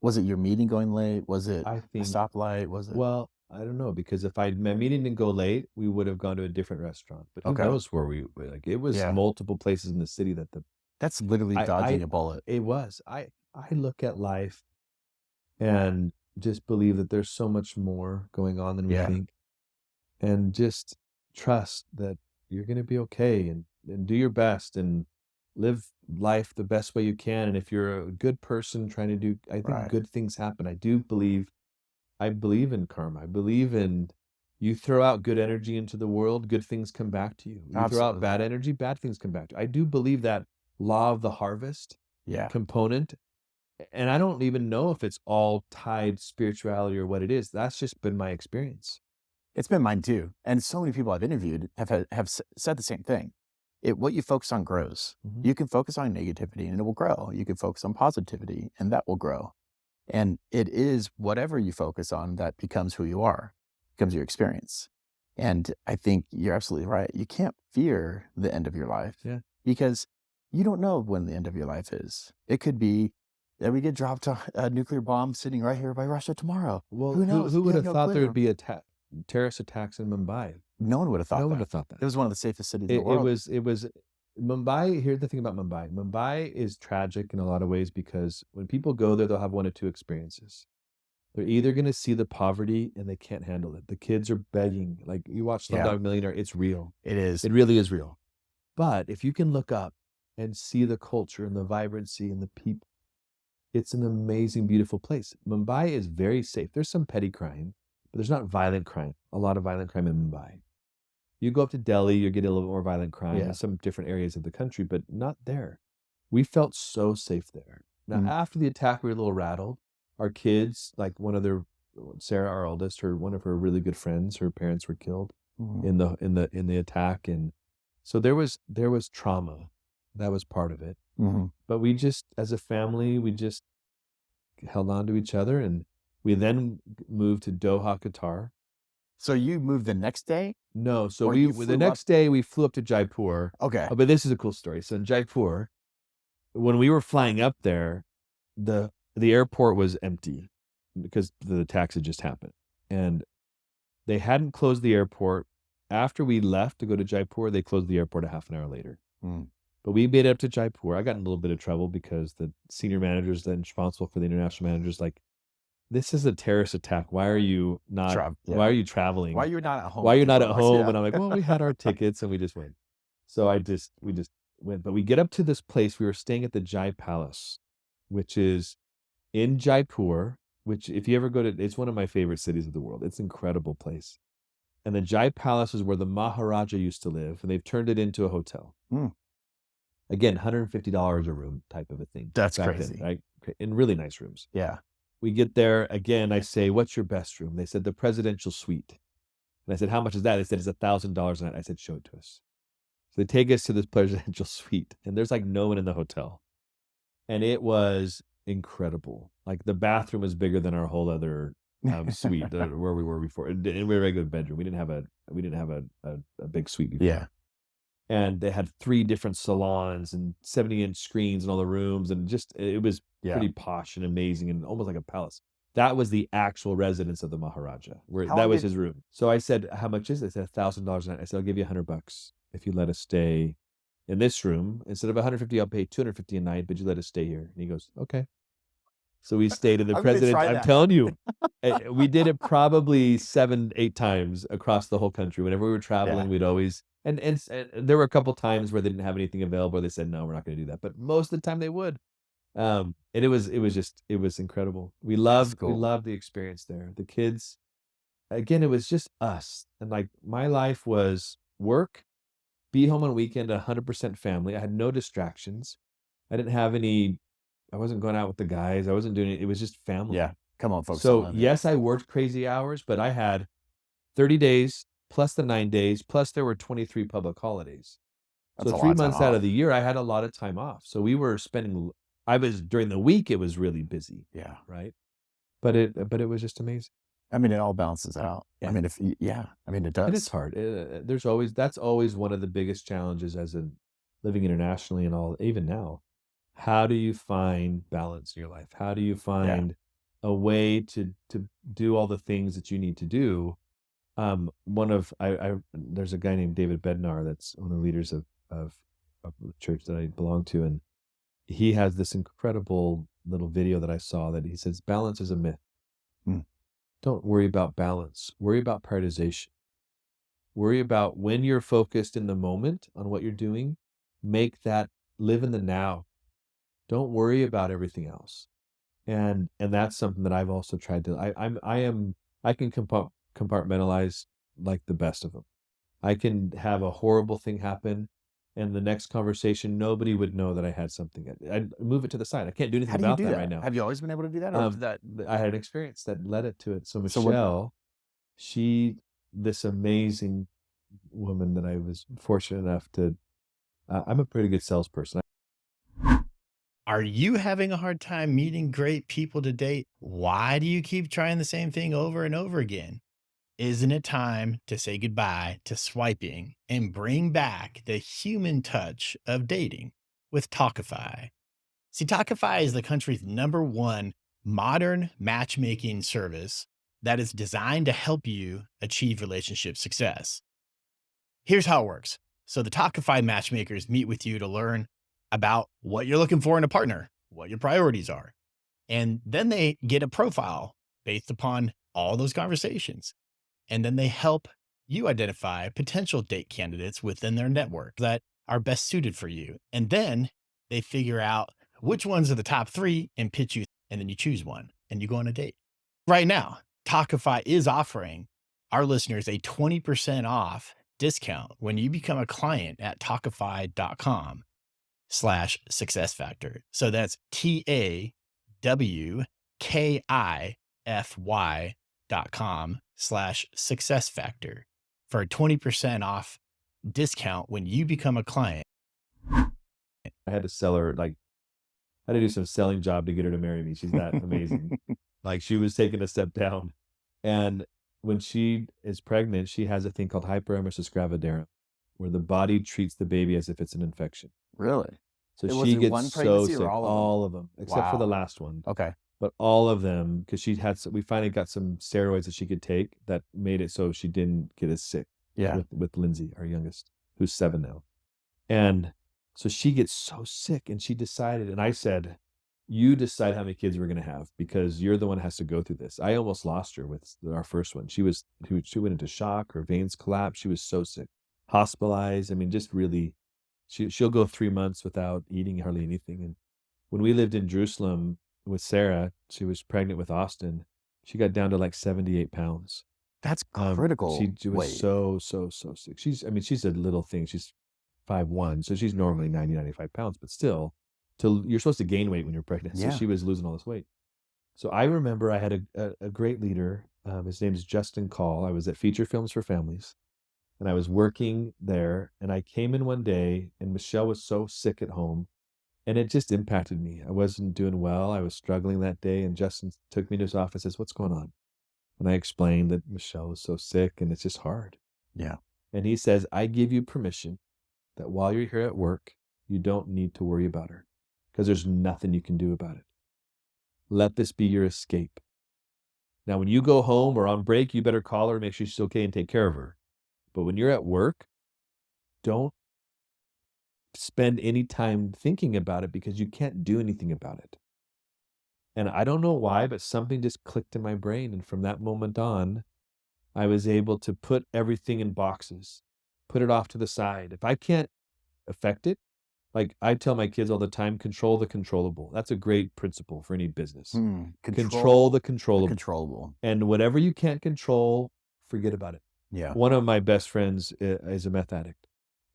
Was it your meeting going late? Was it I a think stoplight? Was it? Well, I don't know, because if my meeting didn't go late, we would have gone to a different restaurant. But who Okay. knows where we like? It was Yeah. multiple places in the city that That's literally dodging a bullet. it was. I look at life and just believe that there's so much more going on than we Yeah. think, and just trust that you're going to be okay, and do your best and live life the best way you can. And if you're a good person trying to do, I think Right. good things happen. I believe in karma. I believe in you throw out good energy into the world, good things come back to you. You throw out Absolutely. bad energy, bad things come back to you. I do believe that law of the harvest Yeah. component. And I don't even know if it's all tied spirituality or what it is. That's just been my experience. It's been mine too. And so many people I've interviewed have said the same thing. What you focus on grows. Mhm. You can focus on negativity and it will grow. You can focus on positivity and that will grow. And it is whatever you focus on that becomes who you are, becomes your experience. And I think you're absolutely right. You can't fear the end of your life. Yeah. Because you don't know when the end of your life is. It could be that we get dropped a nuclear bomb sitting right here by Russia tomorrow. Well, Who knows? who We would have have no thought there clue. would be terrorist attacks in Mumbai? No one would have thought No that. one would have thought that. It was one of the safest cities in It the world. was Mumbai. Here's the thing about Mumbai. Mumbai is tragic in a lot of ways because when people go there, they'll have one of two experiences. They're either going to see the poverty and they can't handle it. The kids are begging. Like you watch Yeah. Slumdog Millionaire, it's real. It is. It really is real. But if you can look up and see the culture and the vibrancy and the people, it's an amazing, beautiful place. Mumbai is very safe. There's some petty crime, but there's not violent crime. A lot of violent crime in Mumbai. You go up to Delhi, you get a little bit more violent crime Yeah. in some different areas of the country, but not there. We felt so safe there. Now, after the attack, we were a little rattled. Our kids, like Sarah, our oldest, one of her really good friends, her parents were killed in the attack, and so there was trauma. That was part of it. But we just, as a family, we just held on to each other, and we then moved to Doha, Qatar. So you moved the next day? No, so Or you flew the next day we flew up to Jaipur. Okay. But this is a cool story. So in Jaipur, when we were flying up there, the airport was empty because the attacks had just happened, and they hadn't closed the airport. After we left to go to Jaipur, they closed the airport a half an hour later. But we made it up to Jaipur. I got in a little bit of trouble because the senior managers then responsible for the international managers, like, this is a terrorist attack. Why are you not? Why are you traveling? Why you're not at home? Why you're not at home? And I'm like, well, we had our tickets and we just went. So we just went. But we get up to this place. We were staying at the Jai Palace, which is in Jaipur, which if you ever go to, it's one of my favorite cities of the world. It's an incredible place. And the Jai Palace is where the Maharaja used to live, and they've turned it into a hotel. Again, $150 a room type of a thing. That's crazy. Then, right? In really nice rooms. Yeah. We get there again. I say, what's your best room? They said the presidential suite. And I said, how much is that? They said, it's $1,000 a night. I said, show it to us. So they take us to this presidential suite, and there's like no one in the hotel. And it was incredible. Like the bathroom was bigger than our whole other suite where we were before. And we had a regular bedroom. We didn't have a big suite before. Yeah. And they had 3 different salons and 70-inch screens in all the rooms, and just it was pretty posh and amazing and almost like a palace. That was the actual residence of the Maharaja, that was his room. So I said, how much is it? They said $1,000 a night. I said, I'll give you $100 if you let us stay in this room. Instead of $150, I'll pay $250 a night, but you let us stay here. And he goes, okay. So we stayed in the president. I'm telling you, we did it probably 7-8 times across the whole country. Whenever we were traveling, we'd always, and there were a couple times where they didn't have anything available. They said, no, we're not going to do that. But most of the time they would. And it was incredible. We loved the experience there. The kids, again, it was just us. And like my life was work, be home on weekend, 100% family. I had no distractions. I wasn't going out with the guys. I wasn't doing it. It was just family. Yeah. Come on, folks. So yes, I worked crazy hours, but I had 30 days plus the 9 days, plus there were 23 public holidays. So 3 months out of the year, I had a lot of time off. So we were during the week, it was really busy. Yeah. Right. But it was just amazing. I mean, it all balances out. Yeah. I mean, it does. And it's hard. That's always one of the biggest challenges as living internationally and all, even now. How do you find balance in your life? How do you find a way to do all the things that you need to do? There's a guy named David Bednar that's one of the leaders of the church that I belong to, and he has this incredible little video that I saw that he says balance is a myth. Don't worry about balance. Worry about prioritization. Worry about when you're focused in the moment on what you're doing. Live in the now. Don't worry about everything else. And that's something that I've also tried to, I can compartmentalize like the best of them. I can have a horrible thing happen, and the next conversation, nobody would know that I had something. I'd move it to the side. I can't do anything about that right now. Have you always been able to do that? I had an experience that led it to it. So Michelle, this amazing woman that I was fortunate enough to, I'm a pretty good salesperson. Are you having a hard time meeting great people to date? Why do you keep trying the same thing over and over again? Isn't it time to say goodbye to swiping and bring back the human touch of dating with Talkify? See, Talkify is the country's #1 modern matchmaking service that is designed to help you achieve relationship success. Here's how it works. So the Talkify matchmakers meet with you to learn about what you're looking for in a partner, what your priorities are. And then they get a profile based upon all those conversations. And then they help you identify potential date candidates within their network that are best suited for you. And then they figure out which ones are the top 3 and pitch you. And then you choose one and you go on a date. Right now, Talkify is offering our listeners a 20% off discount when you become a client at talkify.com/success factor. So that's TAWKIFY.com/success factor for a 20% off discount when you become a client. I had to sell her, like, I had to do some selling job to get her to marry me. She's that amazing. Like, she was taking a step down. And when she is pregnant, she has a thing called hyperemesis gravidarum, where the body treats the baby as if it's an infection. Really? So Was she it gets one so pregnancy or sick, all of them? of them, except for the Wow. last one. Okay. But all of them, because we finally got some steroids that she could take that made it so she didn't get as sick. Yeah. With Lindsay, our youngest, who's 7 now. And so she gets so sick, and she decided, and I said, you decide how many kids we're going to have, because you're the one that has to go through this. I almost lost her with our first one. She went into shock, her veins collapsed. She was so sick, hospitalized. I mean, just really, she'll go 3 months without eating hardly anything. And when we lived in Jerusalem with Sarah, she was pregnant with Austin. She got down to like 78 pounds. That's critical. She was weight. so sick. She's a little thing. She's 5'1", so she's normally 95 pounds, but still, you're supposed to gain weight when you're pregnant. So Yeah. she was losing all this weight. So I remember I had a great leader. His name is Justin Call. I was at Feature Films for Families, and I was working there. And I came in one day, and Michelle was so sick at home, and it just impacted me. I wasn't doing well. I was struggling that day, and Justin took me to his office and says, "What's going on?" And I explained that Michelle was so sick, and it's just hard. Yeah. And he says, "I give you permission that while you're here at work, you don't need to worry about her, because there's nothing you can do about it. Let this be your escape. Now, when you go home or on break, you better call her, make sure she's okay, and take care of her. But when you're at work, don't spend any time thinking about it, because you can't do anything about it." And I don't know why, but something just clicked in my brain. And from that moment on, I was able to put everything in boxes, put it off to the side. If I can't affect it, like I tell my kids all the time, control the controllable. That's a great principle for any business. Control the controllable. Controllable. And whatever you can't control, forget about it. Yeah. One of my best friends is a meth addict,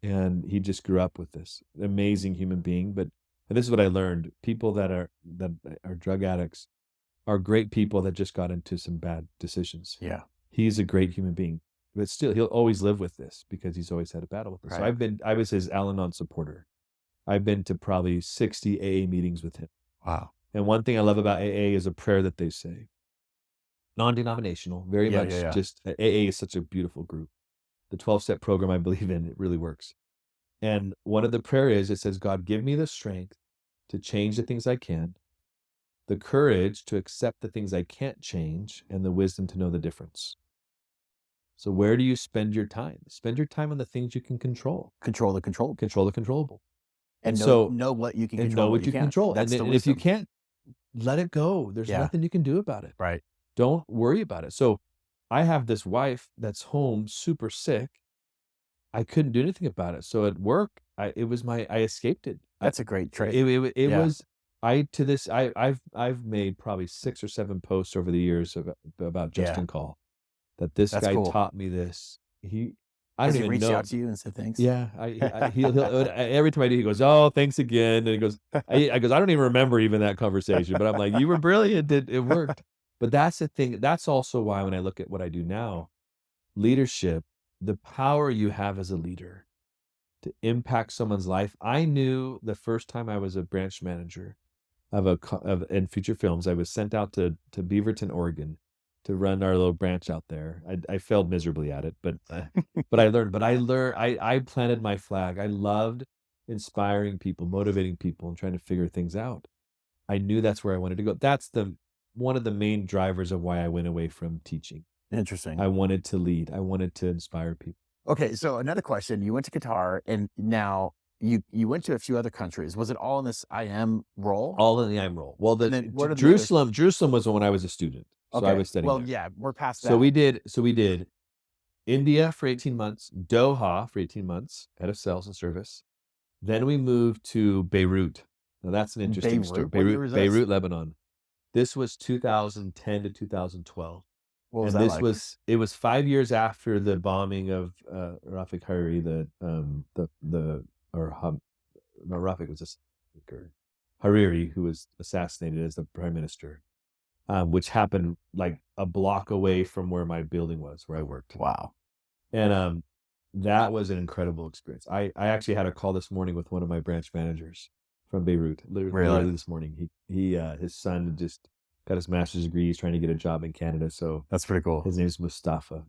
and he just grew up with this amazing human being. But this is what I learned: people that are drug addicts are great people that just got into some bad decisions. Yeah. He's a great human being, but still, he'll always live with this because he's always had a battle with this. Right. So I was his Al-Anon supporter. I've been to probably 60 AA meetings with him. Wow. And one thing I love about AA is a prayer that they say. Non-denominational, very much just AA is such a beautiful group. The 12-step program I believe in, it really works. And one of the prayer is, it says, "God, give me the strength to change the things I can, the courage to accept the things I can't change, and the wisdom to know the difference." So where do you spend your time? Spend your time on the things you can control. Control the controllable. Control the controllable. And so know what you can control. And know what you can control. That's and if you can't, let it go. There's nothing you can do about it. Right. Don't worry about it. So I have this wife that's home super sick. I couldn't do anything about it. So at work, I escaped it. That's a great trait. It was, I've made probably 6 or 7 posts over the years about Justin Call, that this guy taught me this. I don't even know. Has he reached out to you and said thanks? Yeah, he'll every time I do, he goes, "Oh, thanks again," and he goes, I don't even remember even that conversation, but I'm like, "You were brilliant. It worked." But that's the thing. That's also why when I look at what I do now, leadership, the power you have as a leader to impact someone's life. I knew the first time I was a branch manager in Feature Films, I was sent out to Beaverton, Oregon, to run our little branch out there. I failed miserably at it, but I learned. I planted my flag. I loved inspiring people, motivating people, and trying to figure things out. I knew that's where I wanted to go. That's one of the main drivers of why I went away from teaching. Interesting. I wanted to lead. I wanted to inspire people. Okay, so another question. You went to Qatar, and now you went to a few other countries. Was it all in this IM role? All in the IM role. Well, Jerusalem was when I was a student. So I was studying there. Yeah, we're past that. So we did India for 18 months, Doha for 18 months, head of sales and service. Then we moved to Beirut. Now that's an interesting story. Beirut? What year was this? Beirut, Lebanon. This was 2010 to 2012. What was And that like? it was 5 years after the bombing of Rafik Hariri, no, Rafik was Hariri, who was assassinated as the prime minister, which happened like a block away from where my building was, where I worked. Wow. And that was an incredible experience. I actually had a call this morning with one of my branch managers from Beirut, literally this morning. His son just got his master's degree. He's trying to get a job in Canada. So That's pretty cool. his name's Mustafa,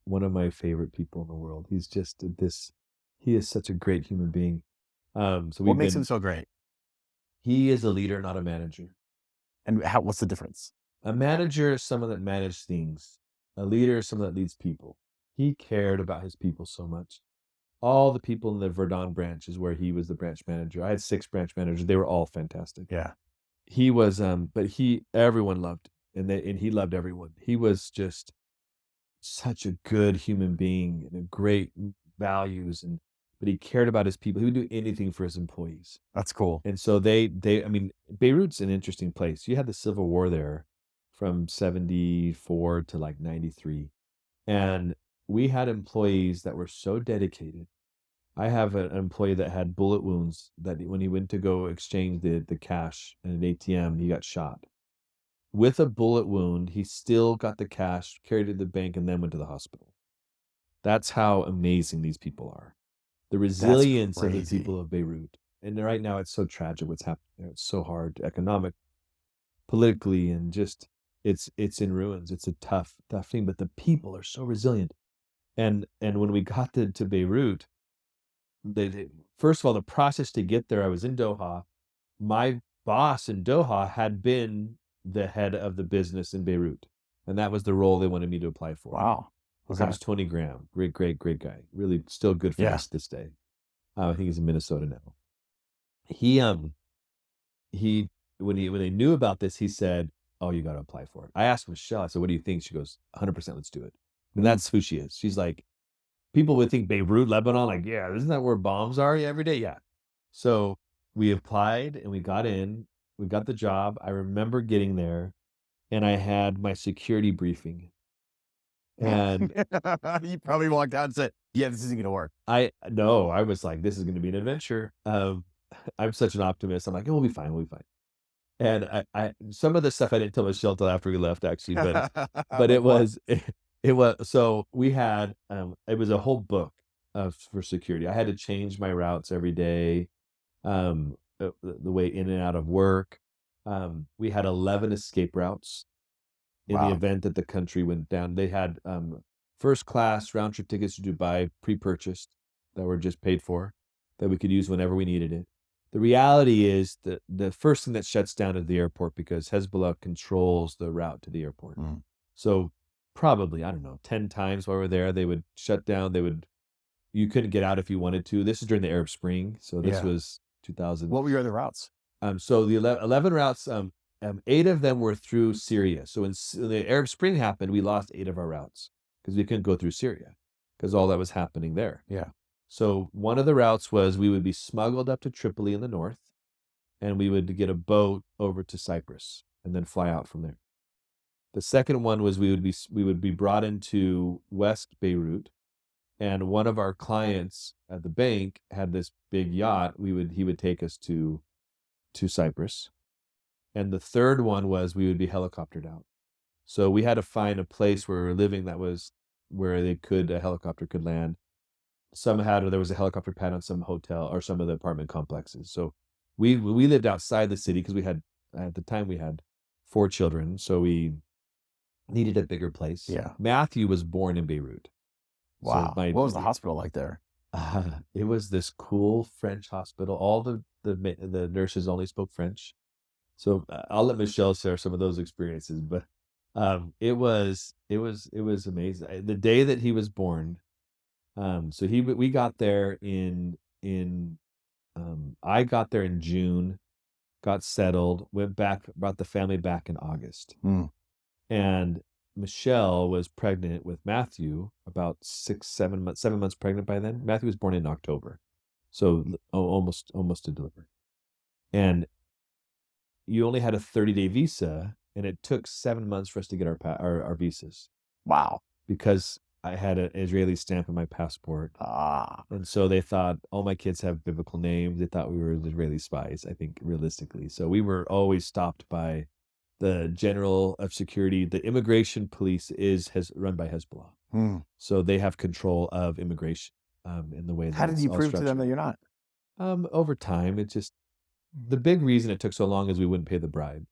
one of my favorite people in the world. He is such a great human being. What makes him so great? He is a leader, not a manager. And what's the difference? A manager is someone that manages things. A leader is someone that leads people. He cared about his people so much. All the people in the Verdun branch is where he was the branch manager. I had 6 branch managers. They were all fantastic. Yeah. He was, but everyone loved him, and he loved everyone. He was just such a good human being and a great values, but he cared about his people. He would do anything for his employees. That's cool. And so I mean, Beirut's an interesting place. You had the civil war there from 74 to like 93. And we had employees that were so dedicated. I have an employee that had bullet wounds that when he went to go exchange the cash at an ATM, he got shot. With a bullet wound, he still got the cash, carried it to the bank, and then went to the hospital. That's how amazing these people are. The resilience of the people of Beirut. And right now it's so tragic what's happening there. It's so hard, economic, politically, and just it's in ruins. It's a tough thing, but the people are so resilient. And when we got to Beirut, first of all, the process to get there, I was in Doha. My boss in Doha had been the head of the business in Beirut, and that was the role they wanted me to apply for. Wow. His name was Tony Graham. Great guy. Really still good for us this day. I think he's in Minnesota now. He when they knew about this, he said, "Oh, you got to apply for it." I asked Michelle, I said, "What do you think?" She goes, "100%, let's do it." And that's who she is. She's like, people would think Beirut, Lebanon, like, yeah, isn't that where bombs are every day? Yeah. So we applied and we got in. We got the job. I remember getting there, and I had my security briefing. And you probably walked out and said, "Yeah, this isn't going to work." I was like, this is going to be an adventure. I'm such an optimist. I'm like, we'll be fine. We'll be fine. And I some of the stuff I didn't tell Michelle till after we left, actually, but it was so we had it was a whole book for security. I had to change my routes every day, the way in and out of work. We had 11 escape routes in the event that the country went down. They had first class round trip tickets to Dubai pre-purchased that were just paid for, that we could use whenever we needed it. The reality is that the first thing that shuts down is the airport, because Hezbollah controls the route to the airport. So probably, I don't know, 10 times while we're there, they would shut down. You couldn't get out if you wanted to. This is during the Arab Spring. So this was 2000. What were your other routes? So the 11 routes, 8 of them were through Syria. So when the Arab Spring happened, we lost 8 of our routes because we couldn't go through Syria because all that was happening there. Yeah. So one of the routes was we would be smuggled up to Tripoli in the north, and we would get a boat over to Cyprus and then fly out from there. The second one was we would be brought into West Beirut, and one of our clients at the bank had this big yacht. He would take us to Cyprus. And the third one was we would be helicoptered out. So we had to find a place where we were living that was where a helicopter could land. There was a helicopter pad on some hotel or some of the apartment complexes. So we lived outside the city because at the time we had 4 children. So we needed a bigger place. Yeah. Matthew was born in Beirut. Wow. So what was the hospital like there? It was this cool French hospital. All the nurses only spoke French. So I'll let Michelle share some of those experiences, but it was amazing. The day that he was born, so we got there I got there in June, got settled, went back, brought the family back in August. And Michelle was pregnant with Matthew, about 7 months pregnant by then. Matthew was born in October. So almost to deliver. And you only had a 30-day visa, and it took 7 months for us to get our visas. Wow. Because I had an Israeli stamp in my passport. And so they thought all my kids have biblical names. They thought we were Israeli spies, I think, realistically. So we were always stopped by the general of security. The immigration police is run by Hezbollah. So they have control of immigration in the way that How did you prove to them that you're not? Over time, it just, the big reason it took so long is we wouldn't pay the bribe.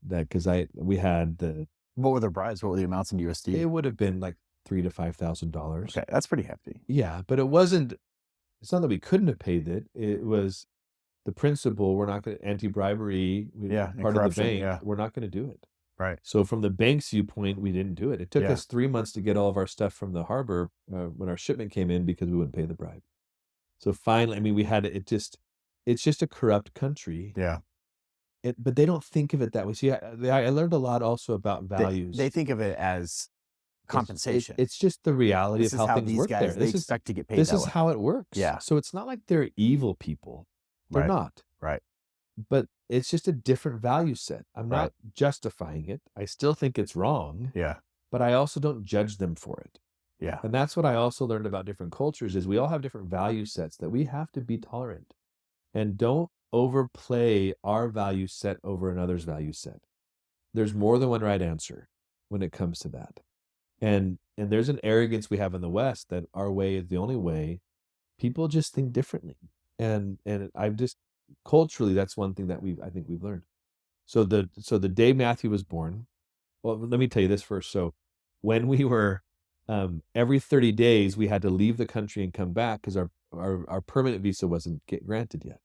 Because we had the, what were the bribes? What were the amounts in USD? it would have been like $3,000 to $5,000. Okay, that's pretty hefty. Yeah, but it's not that we couldn't have paid it. It was the principle, we're not going to, anti-bribery, part of the bank, we're not going to do it. Right. So from the bank's viewpoint, we didn't do it. It took us 3 months to get all of our stuff from the harbor when our shipment came in because we wouldn't pay the bribe. So finally, I mean, we had it's just a corrupt country. Yeah. But they don't think of it that way. See, I learned a lot also about values. They think of it as compensation. It's just the reality of how things work there. They expect to get paid. This is how it works. Yeah. So it's not like they're evil people. They're not. Right. But it's just a different value set. I'm not justifying it. I still think it's wrong. Yeah. But I also don't judge them for it. Yeah. And that's what I also learned about different cultures is we all have different value sets that we have to be tolerant. And don't overplay our value set over another's value set. There's more than one right answer when it comes to that. And there's an arrogance we have in the West that our way is the only way. People just think differently. And I've just, culturally, that's one thing that I think we've learned. So the day Matthew was born, well, let me tell you this first. So when we were, every 30 days, we had to leave the country and come back because our permanent visa wasn't granted yet.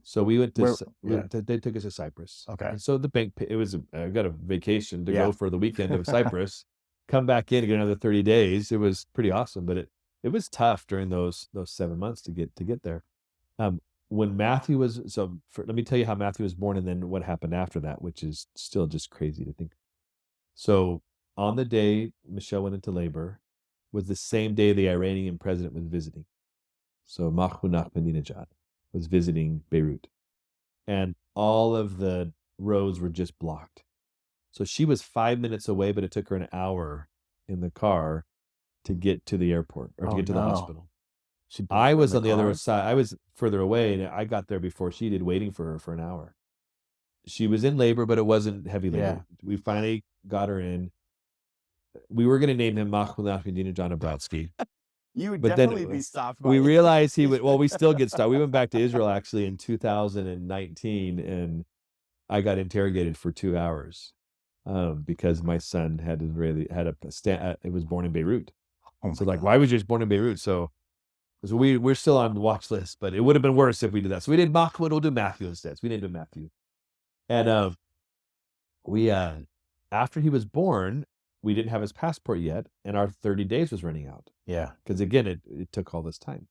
So we went to, they took us to Cyprus. Okay. And so the bank, I got a vacation to go for the weekend of Cyprus, come back in and get another 30 days. It was pretty awesome, but it was tough during those 7 months to get there. When Matthew was, let me tell you how Matthew was born and then what happened after that, which is still just crazy to think. So on the day Michelle went into labor was the same day the Iranian president was visiting. So Mahmoud Ahmadinejad was visiting Beirut, and all of the roads were just blocked. So she was 5 minutes away, but it took her an hour in the car to get to the airport or to get to the hospital. I was on the other side. I was further away, and I got there before she did, waiting for her for an hour. She was in labor, but it wasn't heavy labor. We finally got her in. We were going to name him Mahmoud Ahmadinejad Nabrotzky. You would definitely be stopped by. We realized he would, well, we still get stopped. We went back to Israel actually in 2019, and I got interrogated for 2 hours because my son it was born in Beirut. So like, why was you just born in Beirut? So we're still on the watch list, but it would have been worse if we did that. So we did Mahmoud, we'll do Matthew instead. So we named him Matthew. And after he was born, we didn't have his passport yet, and our 30 days was running out. Yeah. Because again, it took all this time.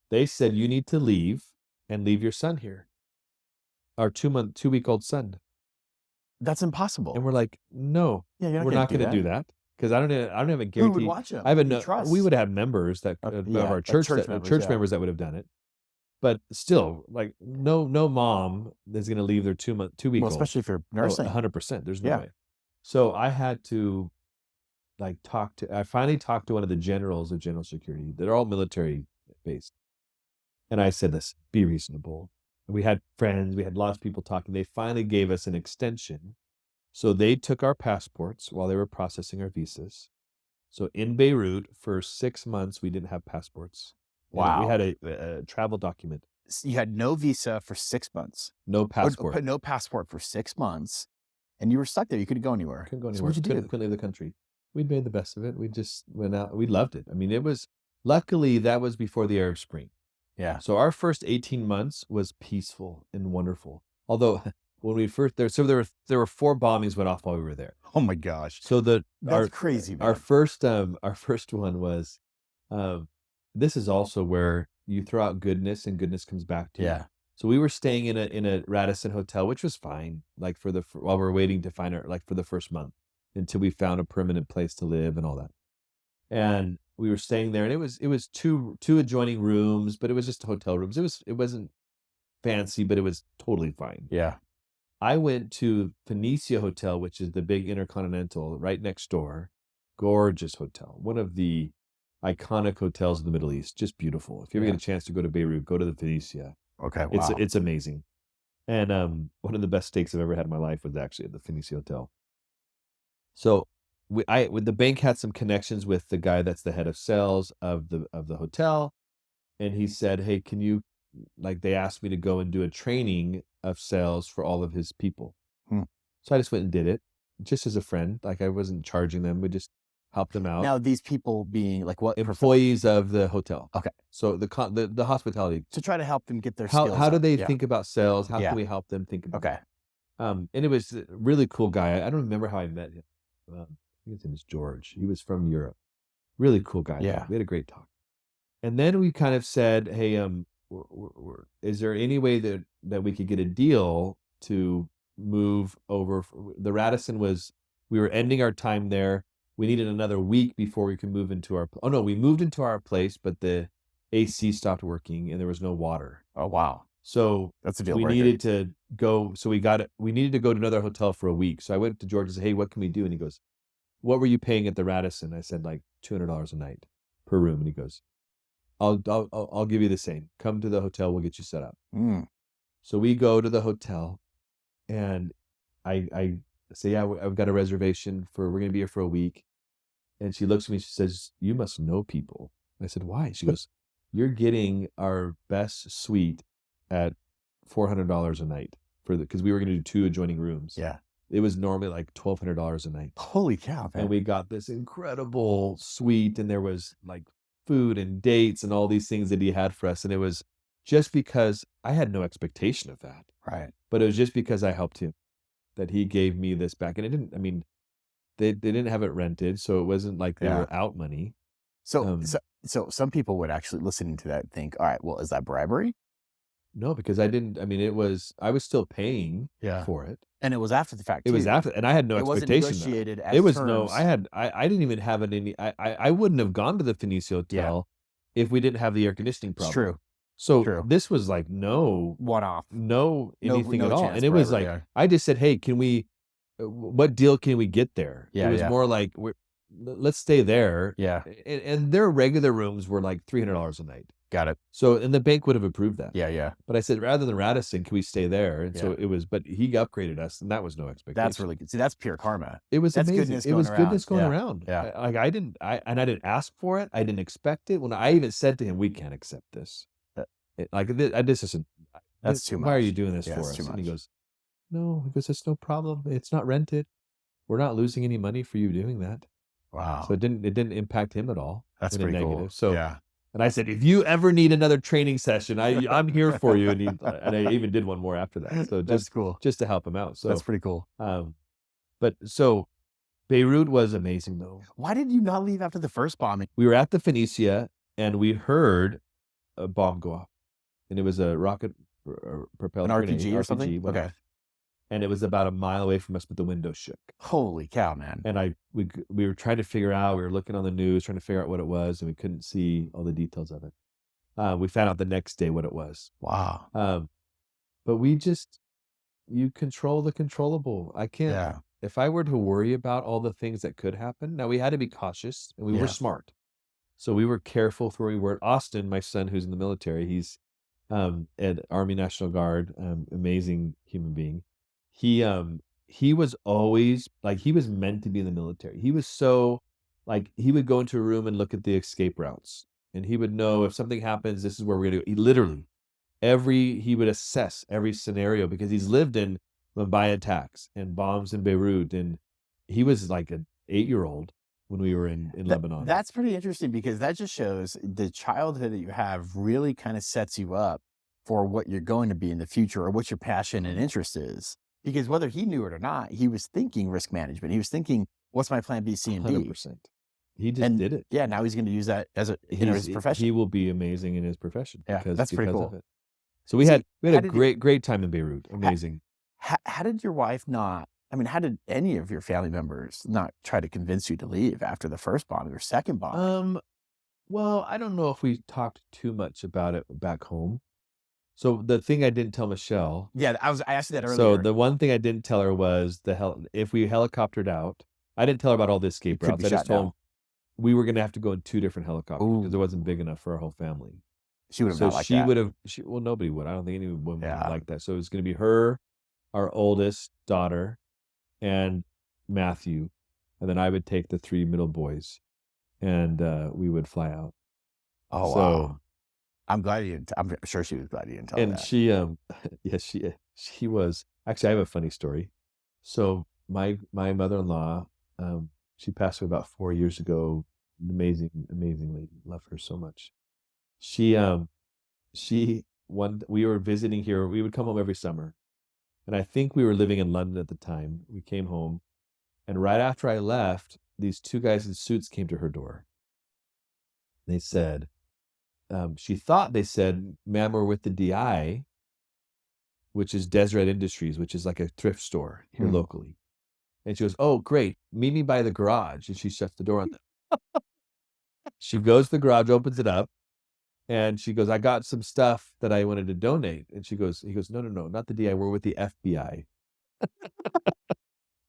They said, you need to leave and leave your son here. Our 2-week-old son. That's impossible. And we're like, no, we're not going to do that. Because I don't have a guarantee. Who would watch him? We would have members of our church members that would have done it. But still, like no mom is going to leave their 2-week-old. Well, especially if you're nursing. 100%. There's no way. So I had to I finally talked to one of the generals of General Security. They're all military based. And I said, listen, be reasonable. And we had friends, we had lots of people talking. They finally gave us an extension. So they took our passports while they were processing our visas. So in Beirut, for 6 months, we didn't have passports. Wow. We had a travel document. You had no visa for 6 months. No passport. No passport for 6 months. And you were stuck there. You couldn't go anywhere. Couldn't go anywhere. So what'd you do? Couldn't leave the country. We made the best of it. We just went out. We loved it. I mean, luckily that was before the Arab Spring. Yeah. So our first 18 months was peaceful and wonderful. Although when we first there were 4 bombings went off while we were there. Oh my gosh. So that's crazy, man. Our first one was, this is also where you throw out goodness and goodness comes back to you. Yeah. So we were staying in a Radisson hotel, which was fine, like while we were waiting to find for the first month until we found a permanent place to live and all that. And we were staying there, and it was two adjoining rooms, but it was just hotel rooms. It wasn't fancy, but it was totally fine. Yeah. I went to Phoenicia Hotel, which is the big intercontinental right next door. Gorgeous hotel. One of the iconic hotels in the Middle East. Just beautiful. If you ever Yeah. get a chance to go to Beirut, go to the Phoenicia. Okay. Wow. It's amazing. And one of the best steaks I've ever had in my life was actually at the Phoenicia Hotel. So the bank had some connections with the guy that's the head of sales of the hotel, and he said, "Hey, can you they asked me to go and do a training of sales for all of his people." Hmm. So I just went and did it just as a friend. Like I wasn't charging them. We just helped them out. Now, these people being like what? Employees of the hotel. Okay. So the hospitality. To try to help them get their How skills do up. they Yeah. think about sales? How Yeah. can we help them think about Okay. it? And it was a really cool guy. I don't remember how I met him. I think his name is George. He was from Europe. Really cool guy. Yeah. We had a great talk. And then we kind of said, "Hey, is there any way that we could get a deal to move over?" The Radisson we were ending our time there. We needed another week before we could move into we moved into our place, but the AC stopped working and there was no water. Oh, wow. So That's a deal we breaker. needed to go. So we needed to go to another hotel for a week. So I went to George and said, "Hey, what can we do?" And he goes, "What were you paying at the Radisson?" I said, like $200 a night per room. And he goes, I'll give you the same. Come to the hotel. We'll get you set up." Mm. So we go to the hotel, and I say, "Yeah, I've got a reservation we're going to be here for a week." And she looks at me, she says, "You must know people." I said, "Why?" She goes, "You're getting our best suite at $400 a night because we were going to do 2 adjoining rooms. Yeah. It was normally like $1,200 a night. Holy cow, man. And we got this incredible suite, and there was like food and dates and all these things that he had for us. And it was just because I had no expectation of that, Right. but it was just because I helped him that he gave me this back. And it didn't, I mean, they didn't have it rented, so it wasn't like they Yeah. were out money. So some people would actually listening to that think, all right, well, is that bribery? No, because I was still paying Yeah. for it. And it was after the fact. It was too. after, and I had no It wasn't expectation. of that. negotiated as It was terms. I didn't even have it any. I wouldn't have gone to the Phoenicia Hotel if we didn't have the air conditioning It's problem. true. So True. this was like no One off. anything no at all, chance and it was bribery, like yeah. I just said, "Hey, can we? What deal can we get there?" Yeah, it was yeah. more like let's stay there. Yeah. And their regular rooms were like $300 a night. Got it. So and the bank would have approved that. Yeah, yeah. But I said, rather than Radisson, can we stay there? And so Yeah. it was, but he upgraded us, and that was no expectation. That's really good. See, that's pure karma. It was that's amazing. goodness It going was around. goodness going Yeah. around. Yeah. I didn't ask for it. I didn't expect it. When I even said to him, "We can't accept this." This isn't. That's too much. Why are you doing this Yeah, for it's us? too And he much. goes, "No," he goes, "It's no problem. It's not rented. We're not losing any money for you doing that." Wow. So it didn't impact him at all. That's in a pretty cool. negative. So yeah. and I said, "If you ever need another training session, I'm here for you." And I even did one more after that. So That's cool. just to help him out. So That's pretty cool. but so Beirut was amazing though. Why did you not leave after the first bombing? We were at the Phoenicia, and we heard a bomb go off, and it was a rocket propelled An grenade, RPG or something? went Okay. off. And it was about a mile away from us, but the window shook. Holy cow, man. And we were trying to figure out. We were looking on the news, trying to figure out what it was, and we couldn't see all the details of it. We found out the next day what it was. Wow. But you control the controllable. I can't. Yeah. If I were to worry about all the things that could happen, now we had to be cautious, and we Yeah. were smart. So we were careful with where we were. Austin, my son, who's in the military, he's at Army National Guard, amazing human being. He was always like, he was meant to be in the military. He was so like, he would go into a room and look at the escape routes, and he would know if something happens, this is where we're going to go. He literally he would assess every scenario because he's lived in Mumbai attacks and bombs in Beirut, and he was like an 8-year-old when we were in Lebanon. That's pretty interesting because that just shows the childhood that you have really kind of sets you up for what you're going to be in the future or what your passion and interest is. Because whether he knew it or not, he was thinking risk management. He was thinking, what's my plan B, C, and D? 100%. He just did it. Yeah, now he's going to use that as his profession. He will be amazing in his profession. Yeah, that's pretty because cool. of it. So we had a great time in Beirut. Amazing. How did your wife not? I mean, how did any of your family members not try to convince you to leave after the first bombing or second bombing? Well, I don't know if we talked too much about it back home. So the thing I didn't tell Michelle. Yeah, I asked you that So earlier. the one thing I didn't tell her was if we helicoptered out. I didn't tell her about all the It escape could routes. be I just shot told down. we were gonna have to go in 2 different helicopters because it Ooh, wasn't big enough for our whole family. she would have So not liked that. well, nobody would. I don't think any woman would Yeah. like that. So it was gonna be her, our oldest daughter, and Matthew, and then I would take the 3 middle boys, and we would fly out. Oh, So wow. I'm sure she was glad you didn't tell her and that. she yeah, she was actually I have a funny story. So my mother-in-law, she passed away about 4 years ago. Amazing lady. Love her so much. She we were visiting here. We would come home every summer. And I think we were living in London at the time. We came home, and right after I left, these 2 guys in suits came to her door. They said, she thought they said, "Ma'am, we're with the DI," which is Deseret Industries, which is like a thrift store here Hmm. locally. And she goes, "Oh, great. Meet me by the garage." And she shuts the door on them. She goes to the garage, opens it up, and she goes, "I got some stuff that I wanted to donate." And he goes, "No, no, no, not the DI. We're with the FBI.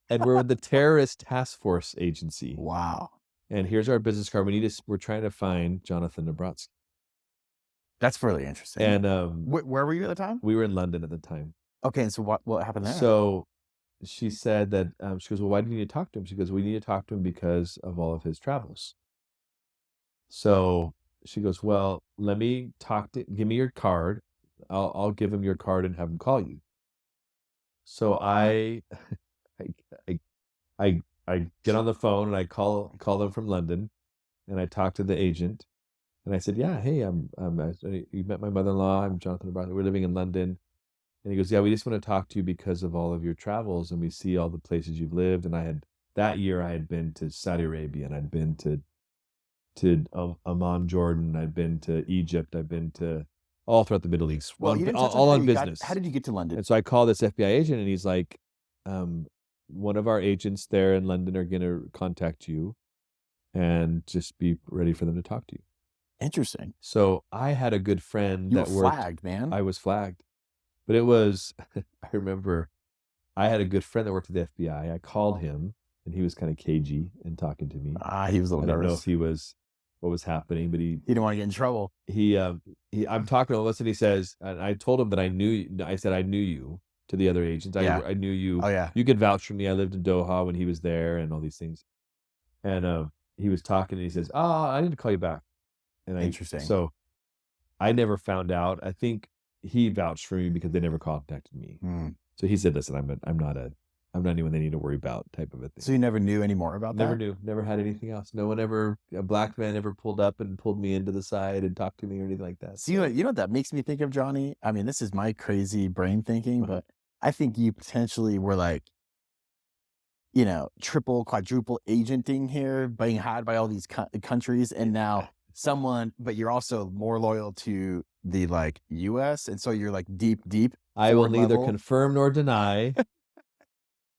And we're with the Terrorist Task Force Agency. Wow. And here's our business card. We're trying to find Jonathan Nabrotzky." That's really interesting. And Where were you at the time? we were in London at the time. Okay, and so what happened there? So she said that she goes, "Well, why do you need to talk to him?" She goes, "We need to talk to him because of all of his travels." So she goes, "Well, let me give me your card. I'll give him your card and have him call you." So I I I I get on the phone and I call them from London, and I talk to the agent, and I said, "Yeah, hey, you met my mother-in-law. I'm Jonathan Nabrotzky. We're living in London." And he goes, "Yeah, we just want to talk to you because of all of your travels, and we see all the places you've lived." And that year I had been to Saudi Arabia, and I'd been to Amman, Jordan. I'd been to Egypt. I've been to all throughout the Middle East, Well, you didn't touch on all how on you got. business. How did you get to London? And so I call this FBI agent, and he's like, "One of our agents there in London are going to contact you, and just be ready for them to talk to you." Interesting. So I had a good friend You were that worked. flagged, man. I was flagged, but it was. I remember I had a good friend that worked at the FBI. I called him, and he was kind of cagey in talking to me. He was a I little didn't know nervous. if he was what was happening, but He didn't want to get in trouble. I'm talking to him, and he says, and I told him that I knew. I said I knew you to the other agents. Yeah. I knew you. Oh yeah. You could vouch for me. I lived in Doha when he was there, and all these things. And he was talking, and he says, "Oh, I need to call you back." And Interesting. So I never found out. I think he vouched for me because they never contacted me. Mm. So he said, "Listen, I'm not anyone they need to worry about," type of a thing. So you never knew any more about Never that? knew. Never had anything else. No one ever, a black man ever pulled up and pulled me into the side and talked to me or anything like that. So you know what that makes me think of, Johnny? I mean, this is my crazy brain thinking, but I think you potentially were like, triple, quadruple agenting here, being hired by all these countries, and now but you're also more loyal to the US, and so you're like deep. I will forward neither level. confirm nor deny.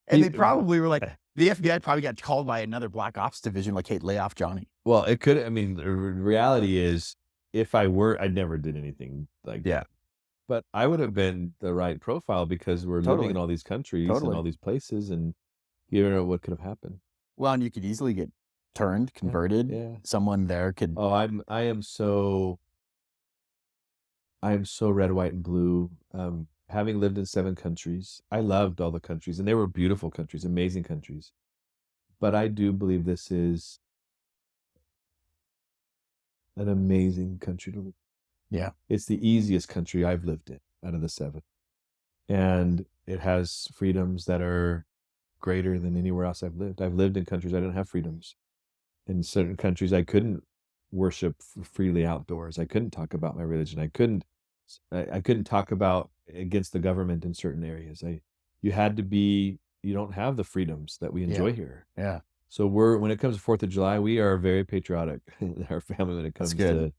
And they probably were like, the FBI probably got called by another black ops division, like, "Hey, lay off Johnny." Well, it could. I mean, the reality is, if I never did anything like Yeah. that. But I would have been the right profile because we're living in Totally. all these countries and Totally. all these places, and you don't know what could have happened. Well, and you could easily get turned, converted. Yeah. Someone there could. Oh, I am so red, white, and blue. Having lived in 7 countries, I loved all the countries, and they were beautiful countries, amazing countries. But I do believe this is an amazing country to live. Yeah. It's the easiest country I've lived in out of the 7. And it has freedoms that are greater than anywhere else I've lived. I've lived in countries I didn't have freedoms. In certain countries, I couldn't worship freely outdoors. I couldn't talk about my religion. I couldn't talk about against the government in certain areas. You don't have the freedoms that we enjoy here. Yeah. So when it comes to 4th of July, we are very patriotic in our family when it comes to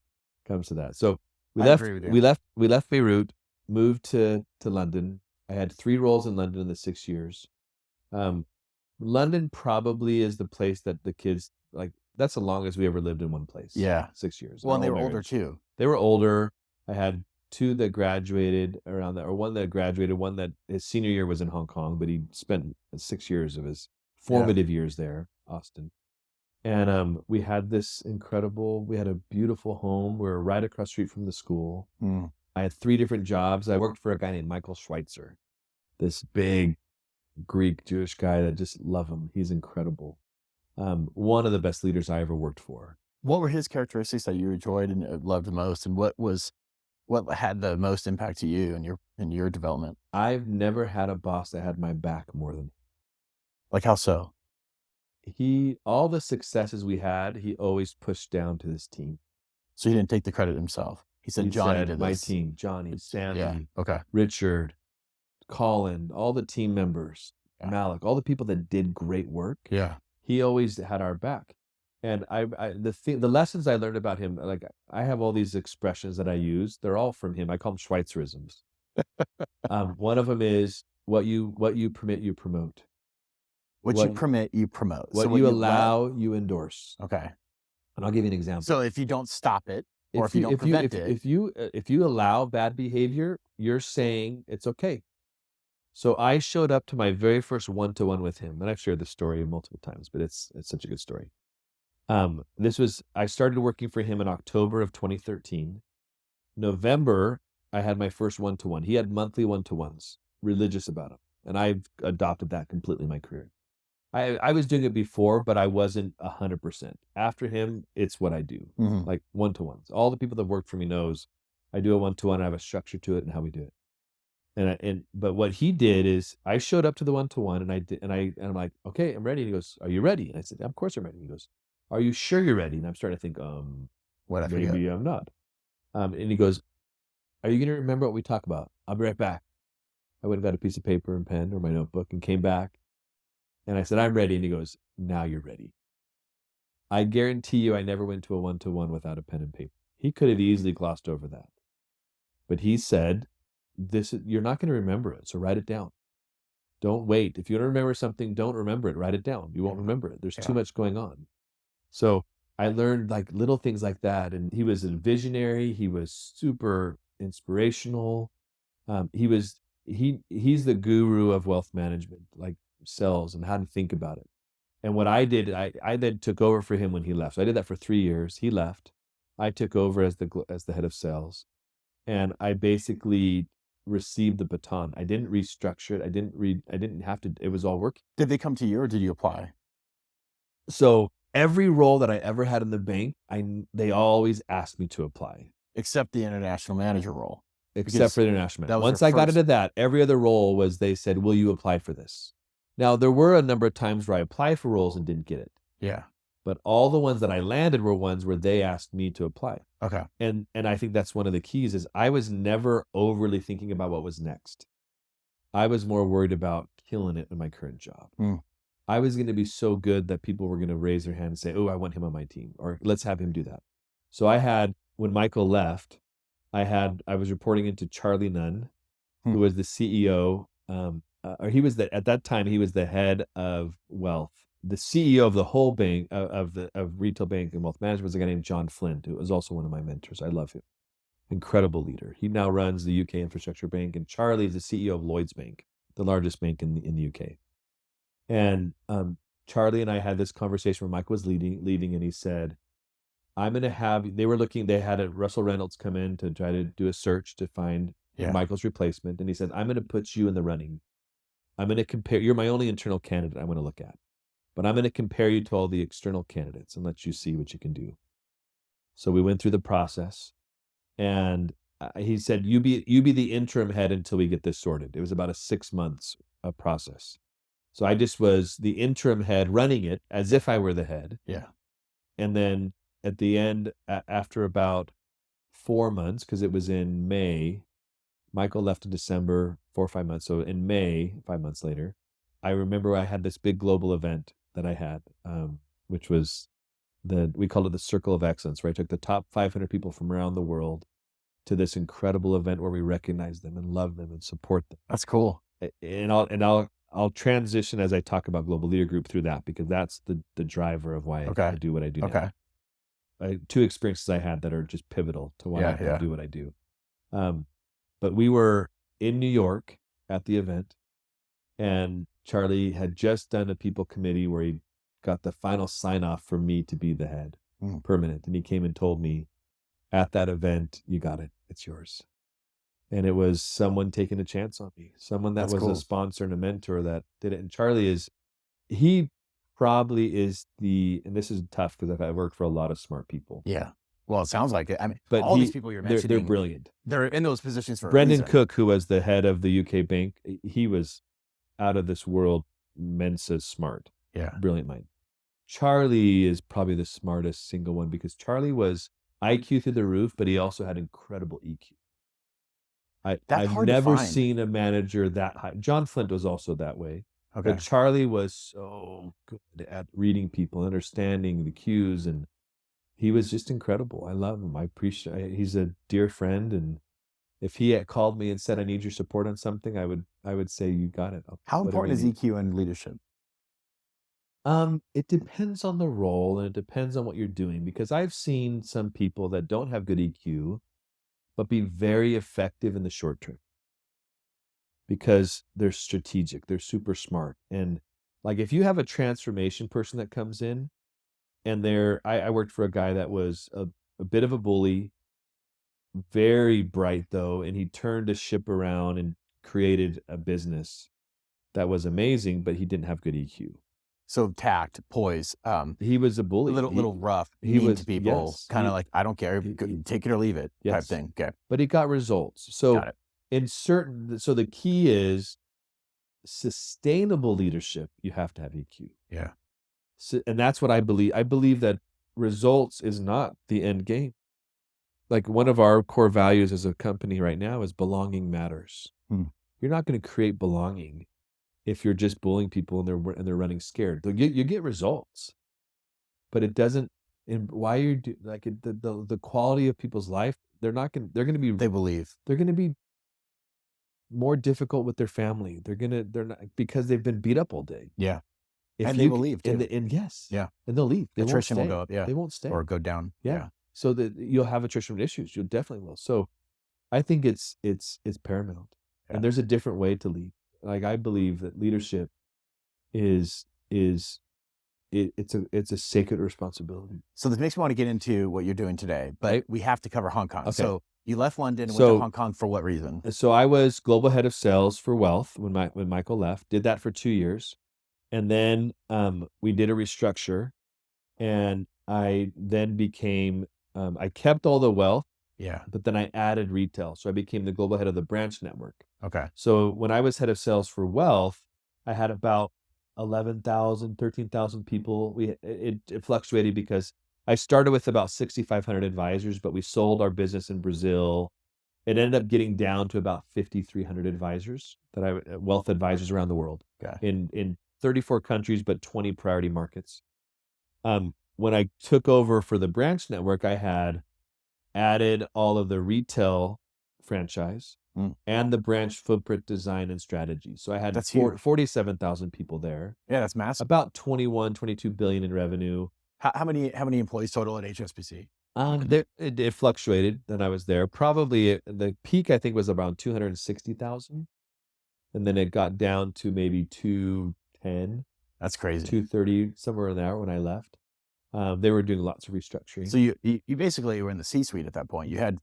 that. So we left Beirut, moved to London. I had 3 roles in London in the 6 years. London probably is the place that the kids, like that's the longest we ever lived in one place. Yeah. 6 years. Well, our and they whole were older marriage. too. They were older. I had 2 that graduated around that, or one that graduated, one that his senior year was in Hong Kong, but he spent 6 years of his formative years there, Austin. And we had a beautiful home. We were right across the street from the school. Mm. I had 3 different jobs. I worked for a guy named Michael Schweitzer, this big Greek Jewish guy that just love him. He's incredible. One of the best leaders I ever worked for. What were his characteristics that you enjoyed and loved the most, and what had the most impact to you in your development? I've never had a boss that had my back more than Like how so? all the successes we had, he always pushed down to his team. So he didn't take the credit himself. He said, Johnny did this. My team, Johnny, Sandy, Yeah. Okay. Richard, Colin, all the team members, Yeah. Malik, all the people that did great work. Yeah. He always had our back. And the lessons I learned about him, like I have all these expressions that I use. They're all from him. I call them Schweitzerisms. One of them is what you permit, you promote. What you permit, you promote. What you allow, you endorse. Okay. And I'll give you an example. So if you don't stop it, or if you don't prevent it, if you allow bad behavior, you're saying it's okay. So I showed up to my very first one-to-one with him, and I've shared this story multiple times, but it's such a good story. I started working for him in October of 2013. November, I had my first one-to-one. He had monthly one-to-ones, religious about them, and I've adopted that completely in my career. I was doing it before, but I wasn't 100%. After him, it's what I do, like one-to-ones. All the people that work for me knows I do a one-to-one. I have a structure to it and how we do it. But what he did is I showed up to the one-to-one and I'm like, okay, I'm ready. And he goes, are you ready? And I said, of course I'm ready. And he goes, are you sure you're ready? And I'm starting to think, what I maybe forget. I'm not. And he goes, are you going to remember what we talk about? I'll be right back. I went and got a piece of paper and pen or my notebook and came back. And I said, I'm ready. And he goes, now you're ready. I guarantee you I never went to a one-to-one without a pen and paper. He could have easily glossed over that. But he said, you're not going to remember it, so write it down. Don't wait. If you don't remember something, don't remember it. Write it down. You won't remember it. There's too much going on. So I learned like little things like that. And he was a visionary. He was super inspirational. He's the guru of wealth management, like sales and how to think about it. And what I did, I then took over for him when he left. So I did that for 3 years. He left. I took over as the head of sales, and I basically received the baton. I didn't restructure it. I didn't have to. It was all working. Did they come to you or did you apply? So every role that I ever had in the bank, they always asked me to apply, except the international manager role. Except for the international manager. Once I got first... into that, every other role was they said, "Will you apply for this?" Now there were a number of times where I applied for roles and didn't get it. Yeah. But all the ones that I landed were ones where they asked me to apply. Okay. And I think that's one of the keys is I was never overly thinking about what was next. I was more worried about killing it in my current job. I was going to be so good that people were going to raise their hand and say, oh, I want him on my team, or let's have him do that. So when Michael left, I was reporting into Charlie Nunn, who was the CEO, at that time, he was the head of wealth. The CEO of the whole bank, of retail bank and wealth management, was a guy named John Flint, who was also one of my mentors. I love him. Incredible leader. He now runs the UK Infrastructure Bank, and Charlie is the CEO of Lloyds Bank, the largest bank in the UK. And Charlie and I had this conversation where Michael was leaving, and he said, I'm going to have, they had a Russell Reynolds come in to try to do a search to find Michael's replacement. And he said, I'm going to put you in the running. I'm going to compare, you're my only internal candidate I'm going to look at, but I'm going to compare you to all the external candidates and let you see what you can do. So we went through the process, and he said, you be the interim head until we get this sorted. It was about a 6 months process. So I just was the interim head running it as if I were the head. Yeah. And then at the end, after about 4 months, because it was in May, Michael left in December, 4 or 5 months. So in May, 5 months later, I remember I had this big global event that I had, which was we called it the Circle of Excellence, where I took the top 500 people from around the world to this incredible event where we recognize them and love them and support them. That's cool. And I'll I'll transition as I talk about Global Leader Group through that, because that's the driver of why I do what I do now. Two experiences I had that are just pivotal to why I do what I do. But we were in New York at the event, and Charlie had just done a people committee where he got the final sign off for me to be the head permanent. And he came and told me at that event, you got it, it's yours. And it was someone taking a chance on me, someone that was a sponsor and a mentor that did it. And Charlie he probably is and this is tough because I've worked for a lot of smart people. Yeah. Well, it sounds like it. I mean, but all these people you're mentioning, they're brilliant. They're in those positions for Brendan a reason. Cook, who was the head of the UK bank, he was out of this world, Mensa smart. Yeah. Brilliant mind. Charlie is probably the smartest single one, because Charlie was IQ through the roof, but he also had incredible EQ. I've never seen a manager that high. John Flint was also that way. Okay. But Charlie was so good at reading people, understanding the cues, and he was just incredible. I love him. I appreciate. He's a dear friend, and if he had called me and said, "I need your support on something," I would say, "You got it." How important is EQ in leadership? It depends on the role, and it depends on what you're doing, because I've seen some people that don't have good EQ, but be very effective in the short term because they're strategic, they're super smart. And like, if you have a transformation person that comes in, and I worked for a guy that was a bit of a bully, very bright though, and he turned a ship around and created a business that was amazing, but he didn't have good EQ. So tact, poise. He was a bully, little rough. He was to people, kind of like, I don't care, take it or leave it type thing. Okay, but he got results. So so the key is sustainable leadership. You have to have EQ. Yeah, and that's what I believe. I believe that results is not the end game. Like, one of our core values as a company right now is belonging matters. You're not going to create belonging if you're just bullying people and they're running scared. You get results, but it doesn't. And why you're the quality of people's life, they're going to be. They believe they're going to be more difficult with their family. They're not, because they've been beat up all day. Yeah, and they will leave too. And yes, yeah, and they'll leave. Attrition will go up. Yeah, they won't stay or go down. Yeah. So that you'll have attrition issues. You'll definitely will. So I think it's paramount. Yeah. And there's a different way to lead. Like, I believe that leadership it's a sacred responsibility. So this makes me want to get into what you're doing today, but we have to cover Hong Kong. Okay. So you left London and went to Hong Kong for what reason? So I was global head of sales for wealth when Michael left. Did that for 2 years, and then we did a restructure, and I then became I kept all the wealth. Yeah. But then I added retail. So I became the global head of the branch network. Okay. So when I was head of sales for wealth, I had about 11,000, 13,000 people. It fluctuated because I started with about 6,500 advisors, but we sold our business in Brazil. It ended up getting down to about 5,300 advisors, wealth advisors around the world. Okay. In 34 countries, but 20 priority markets. When I took over for the branch network, I had added all of the retail franchise and the branch footprint design and strategy. So I had 47,000 people there. Yeah, that's massive. About 22 billion in revenue. How many employees total at HSBC? It fluctuated when I was there. Probably the peak, I think, was around 260,000. And then it got down to maybe 210. That's crazy. 230, somewhere in there when I left. They were doing lots of restructuring. So you basically were in the C-suite at that point. You had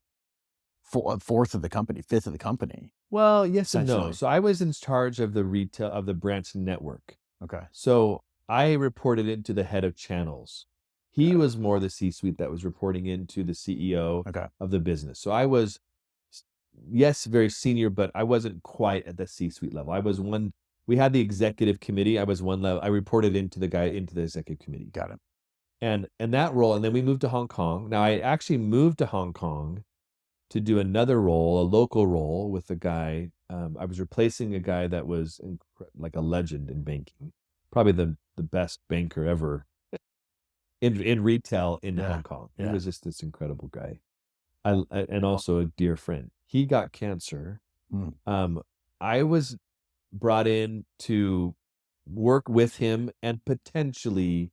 fifth of the company. Well, yes and no. So I was in charge of the retail, of the branch network. Okay. So I reported into the head of channels. He was more the C-suite that was reporting into the CEO of the business. So I was, yes, very senior, but I wasn't quite at the C-suite level. I was we had the executive committee. I was one level. I reported into the executive committee. Got it. And that role, and then we moved to Hong Kong. Now, I actually moved to Hong Kong to do another role, a local role with a guy. I was replacing a guy that was like a legend in banking, probably the best banker ever in retail in Hong Kong. He was just this incredible guy, and also a dear friend. He got cancer. I was brought in to work with him and potentially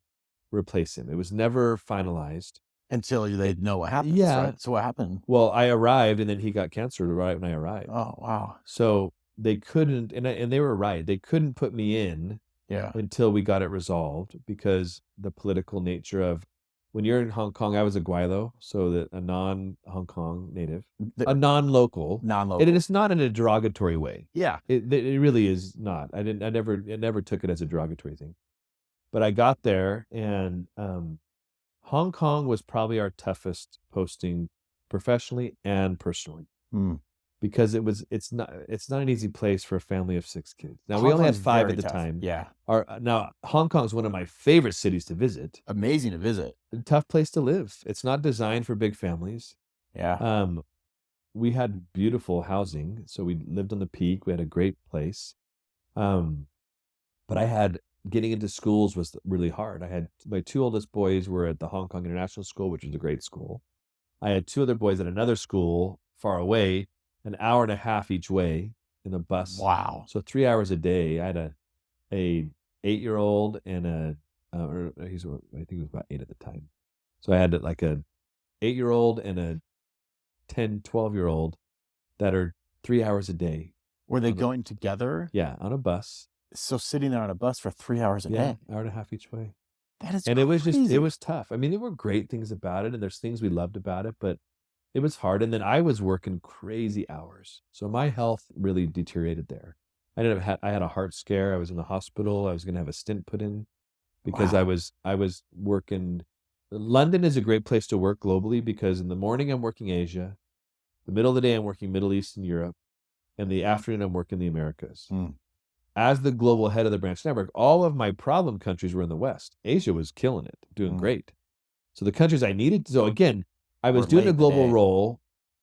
replace him. It was never finalized. Until they know what happens, Yeah. right? So what happened? Well, I arrived and then he got cancer right when I arrived. Oh, wow. So they couldn't, and they were right. They couldn't put me in Yeah. until we got it resolved because the political nature of when you're in Hong Kong, I was a Guaylo, so that a non-Hong Kong native, a non-local, Non-local. and it's not in a derogatory way. Yeah. It really is not. I never took it as a derogatory thing. But I got there and Hong Kong was probably our toughest posting professionally and personally. Because it's not an easy place for a family of 6 kids. Now we only had 5 at the time. Yeah. Now Hong Kong is one of my favorite cities to visit. Amazing to visit. A tough place to live. It's not designed for big families. Yeah. We had beautiful housing, so we lived on the peak. We had a great place. But getting into schools was really hard. I had my 2 oldest boys were at the Hong Kong International School, which is a great school. I had 2 other boys at another school far away, an hour and a half each way in a bus. Wow. So 3 hours a day. I had a 8-year-old and I think he was about 8 at the time. So I had like a 8-year-old and a 10, 12-year-old that are 3 hours a day. Were they going together? Yeah, on a bus. So sitting there on a bus for 3 hours a day. Hour and a half each way. That is And crazy. it was tough. I mean, there were great things about it and there's things we loved about it, but it was hard. And then I was working crazy hours. So my health really deteriorated there. I had a heart scare. I was in the hospital. I was going to have a stent put in because Wow. I was working. London is a great place to work globally because in the morning I'm working Asia, the middle of the day I'm working Middle East and Europe, and the afternoon I'm working the Americas. As the global head of the branch network, all of my problem countries were in the West. Asia was killing it, doing great. So the countries I needed, so again, I was doing a global role,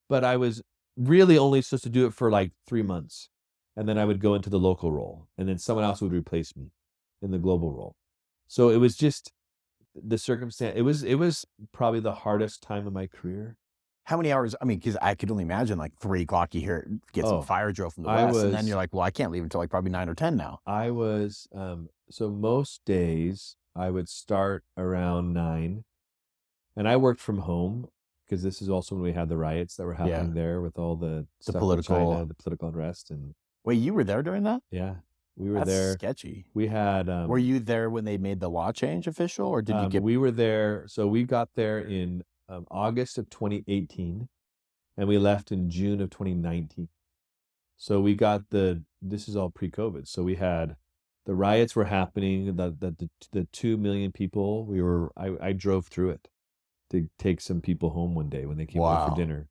but I was really only supposed to do it for like 3 months. And then I would go into the local role and then someone else would replace me in the global role. So it was just the circumstance. It was probably the hardest time of my career. How many hours? I mean, because I could only imagine like 3 o'clock, you hear get some fire drill from the West, and then you're like, well, I can't leave until like probably 9 or 10 now. I was, so most days I would start around 9 and I worked from home because this is also when we had the riots that were happening there with all the stuff in China, the political unrest. And wait, you were there during that? Yeah, we were That's there. sketchy. We had, were you there when they made the law change official, or did you get? We were there. So we got there in August of 2018 and we left in June of 2019. So we got this is all pre-COVID. So we had the riots were happening, the 2 million people, I drove through it to take some people home one day when they came over for dinner.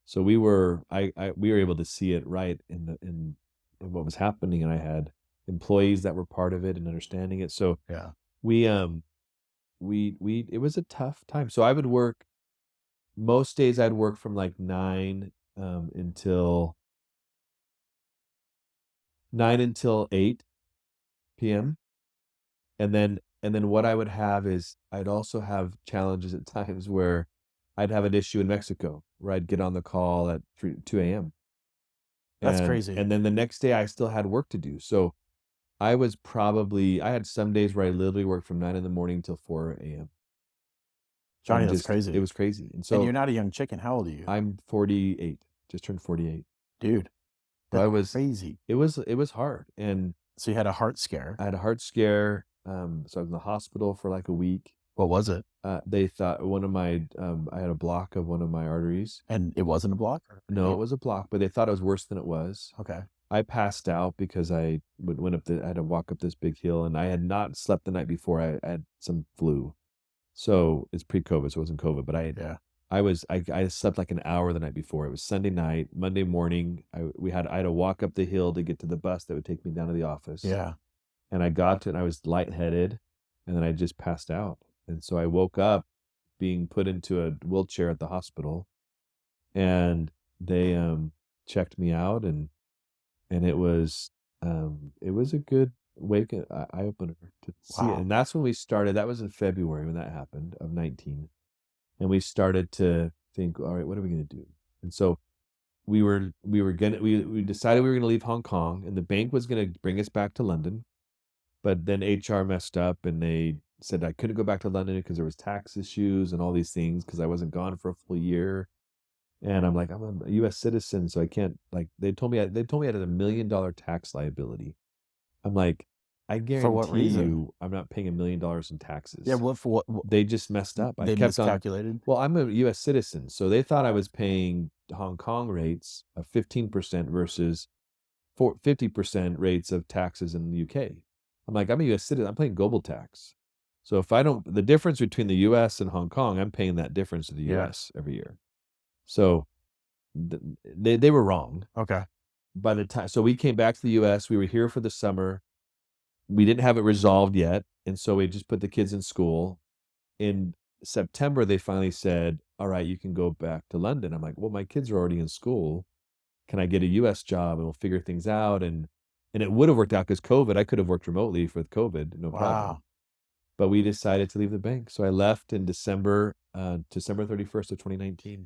So we were able to see it right in what was happening, and I had employees that were part of it and understanding it. So yeah, it was a tough time. So I would work most days. I'd work from like 9 until 8 p.m. And then what I would have is I'd also have challenges at times where I'd have an issue in Mexico where I'd get on the call at 2 a.m. That's crazy. And then the next day I still had work to do. So I had some days where I literally worked from 9 in the morning till 4 a.m. Johnny, that's crazy. It was crazy. And so you're not a young chicken. How old are you? I'm 48, just turned 48. Dude, that's crazy. It was hard. And so you had a heart scare. I had a heart scare. So I was in the hospital for like a week. What was it? They thought I had a block of one of my arteries. And it wasn't a block? No, it was a block, but they thought it was worse than it was. Okay. I passed out because I had to walk up this big hill and I had not slept the night before. I had some flu. So it's pre-COVID, so it wasn't COVID, but I slept like an hour the night before. It was Sunday night. Monday morning, I had to walk up the hill to get to the bus that would take me down to the office. Yeah. And I got to it and I was lightheaded and then I just passed out. And so I woke up being put into a wheelchair at the hospital and they checked me out and it was a good eye opener to see it. And that's when we started. That was in February when that happened of 19. And we started to think, all right, what are we going to do? And so we decided we were gonna leave Hong Kong, and the bank was gonna bring us back to London, but then HR messed up, and they said I couldn't go back to London because there was tax issues and all these things because I wasn't gone for a full year. And I'm like, I'm a U.S. citizen, so I can't, like, they told me I had a $1 million tax liability. I'm like, I For what guarantee reason? you I'm not paying $1 million in taxes. Yeah, what for what They just messed up. I they kept on, miscalculated? well, I'm a U.S. citizen, so they thought I was paying Hong Kong rates of 15% versus 50% rates of taxes in the UK. I'm like, I'm a U.S. citizen. I'm paying global tax. So if I don't, the difference between the U.S. and Hong Kong, I'm paying that difference to the Yeah. U.S. every year. So they were wrong Okay. by the time. So we came back to the U.S. We were here for the summer. We didn't have it resolved yet, and so we just put the kids in school. In September, they finally said, "All right, you can go back to London." I'm like, "Well, my kids are already in school. Can I get a U.S. job and we'll figure things out?" And it would have worked out because COVID. I could have worked remotely with COVID, no problem. Wow. But we decided to leave the bank, so I left in December 31st of 2019.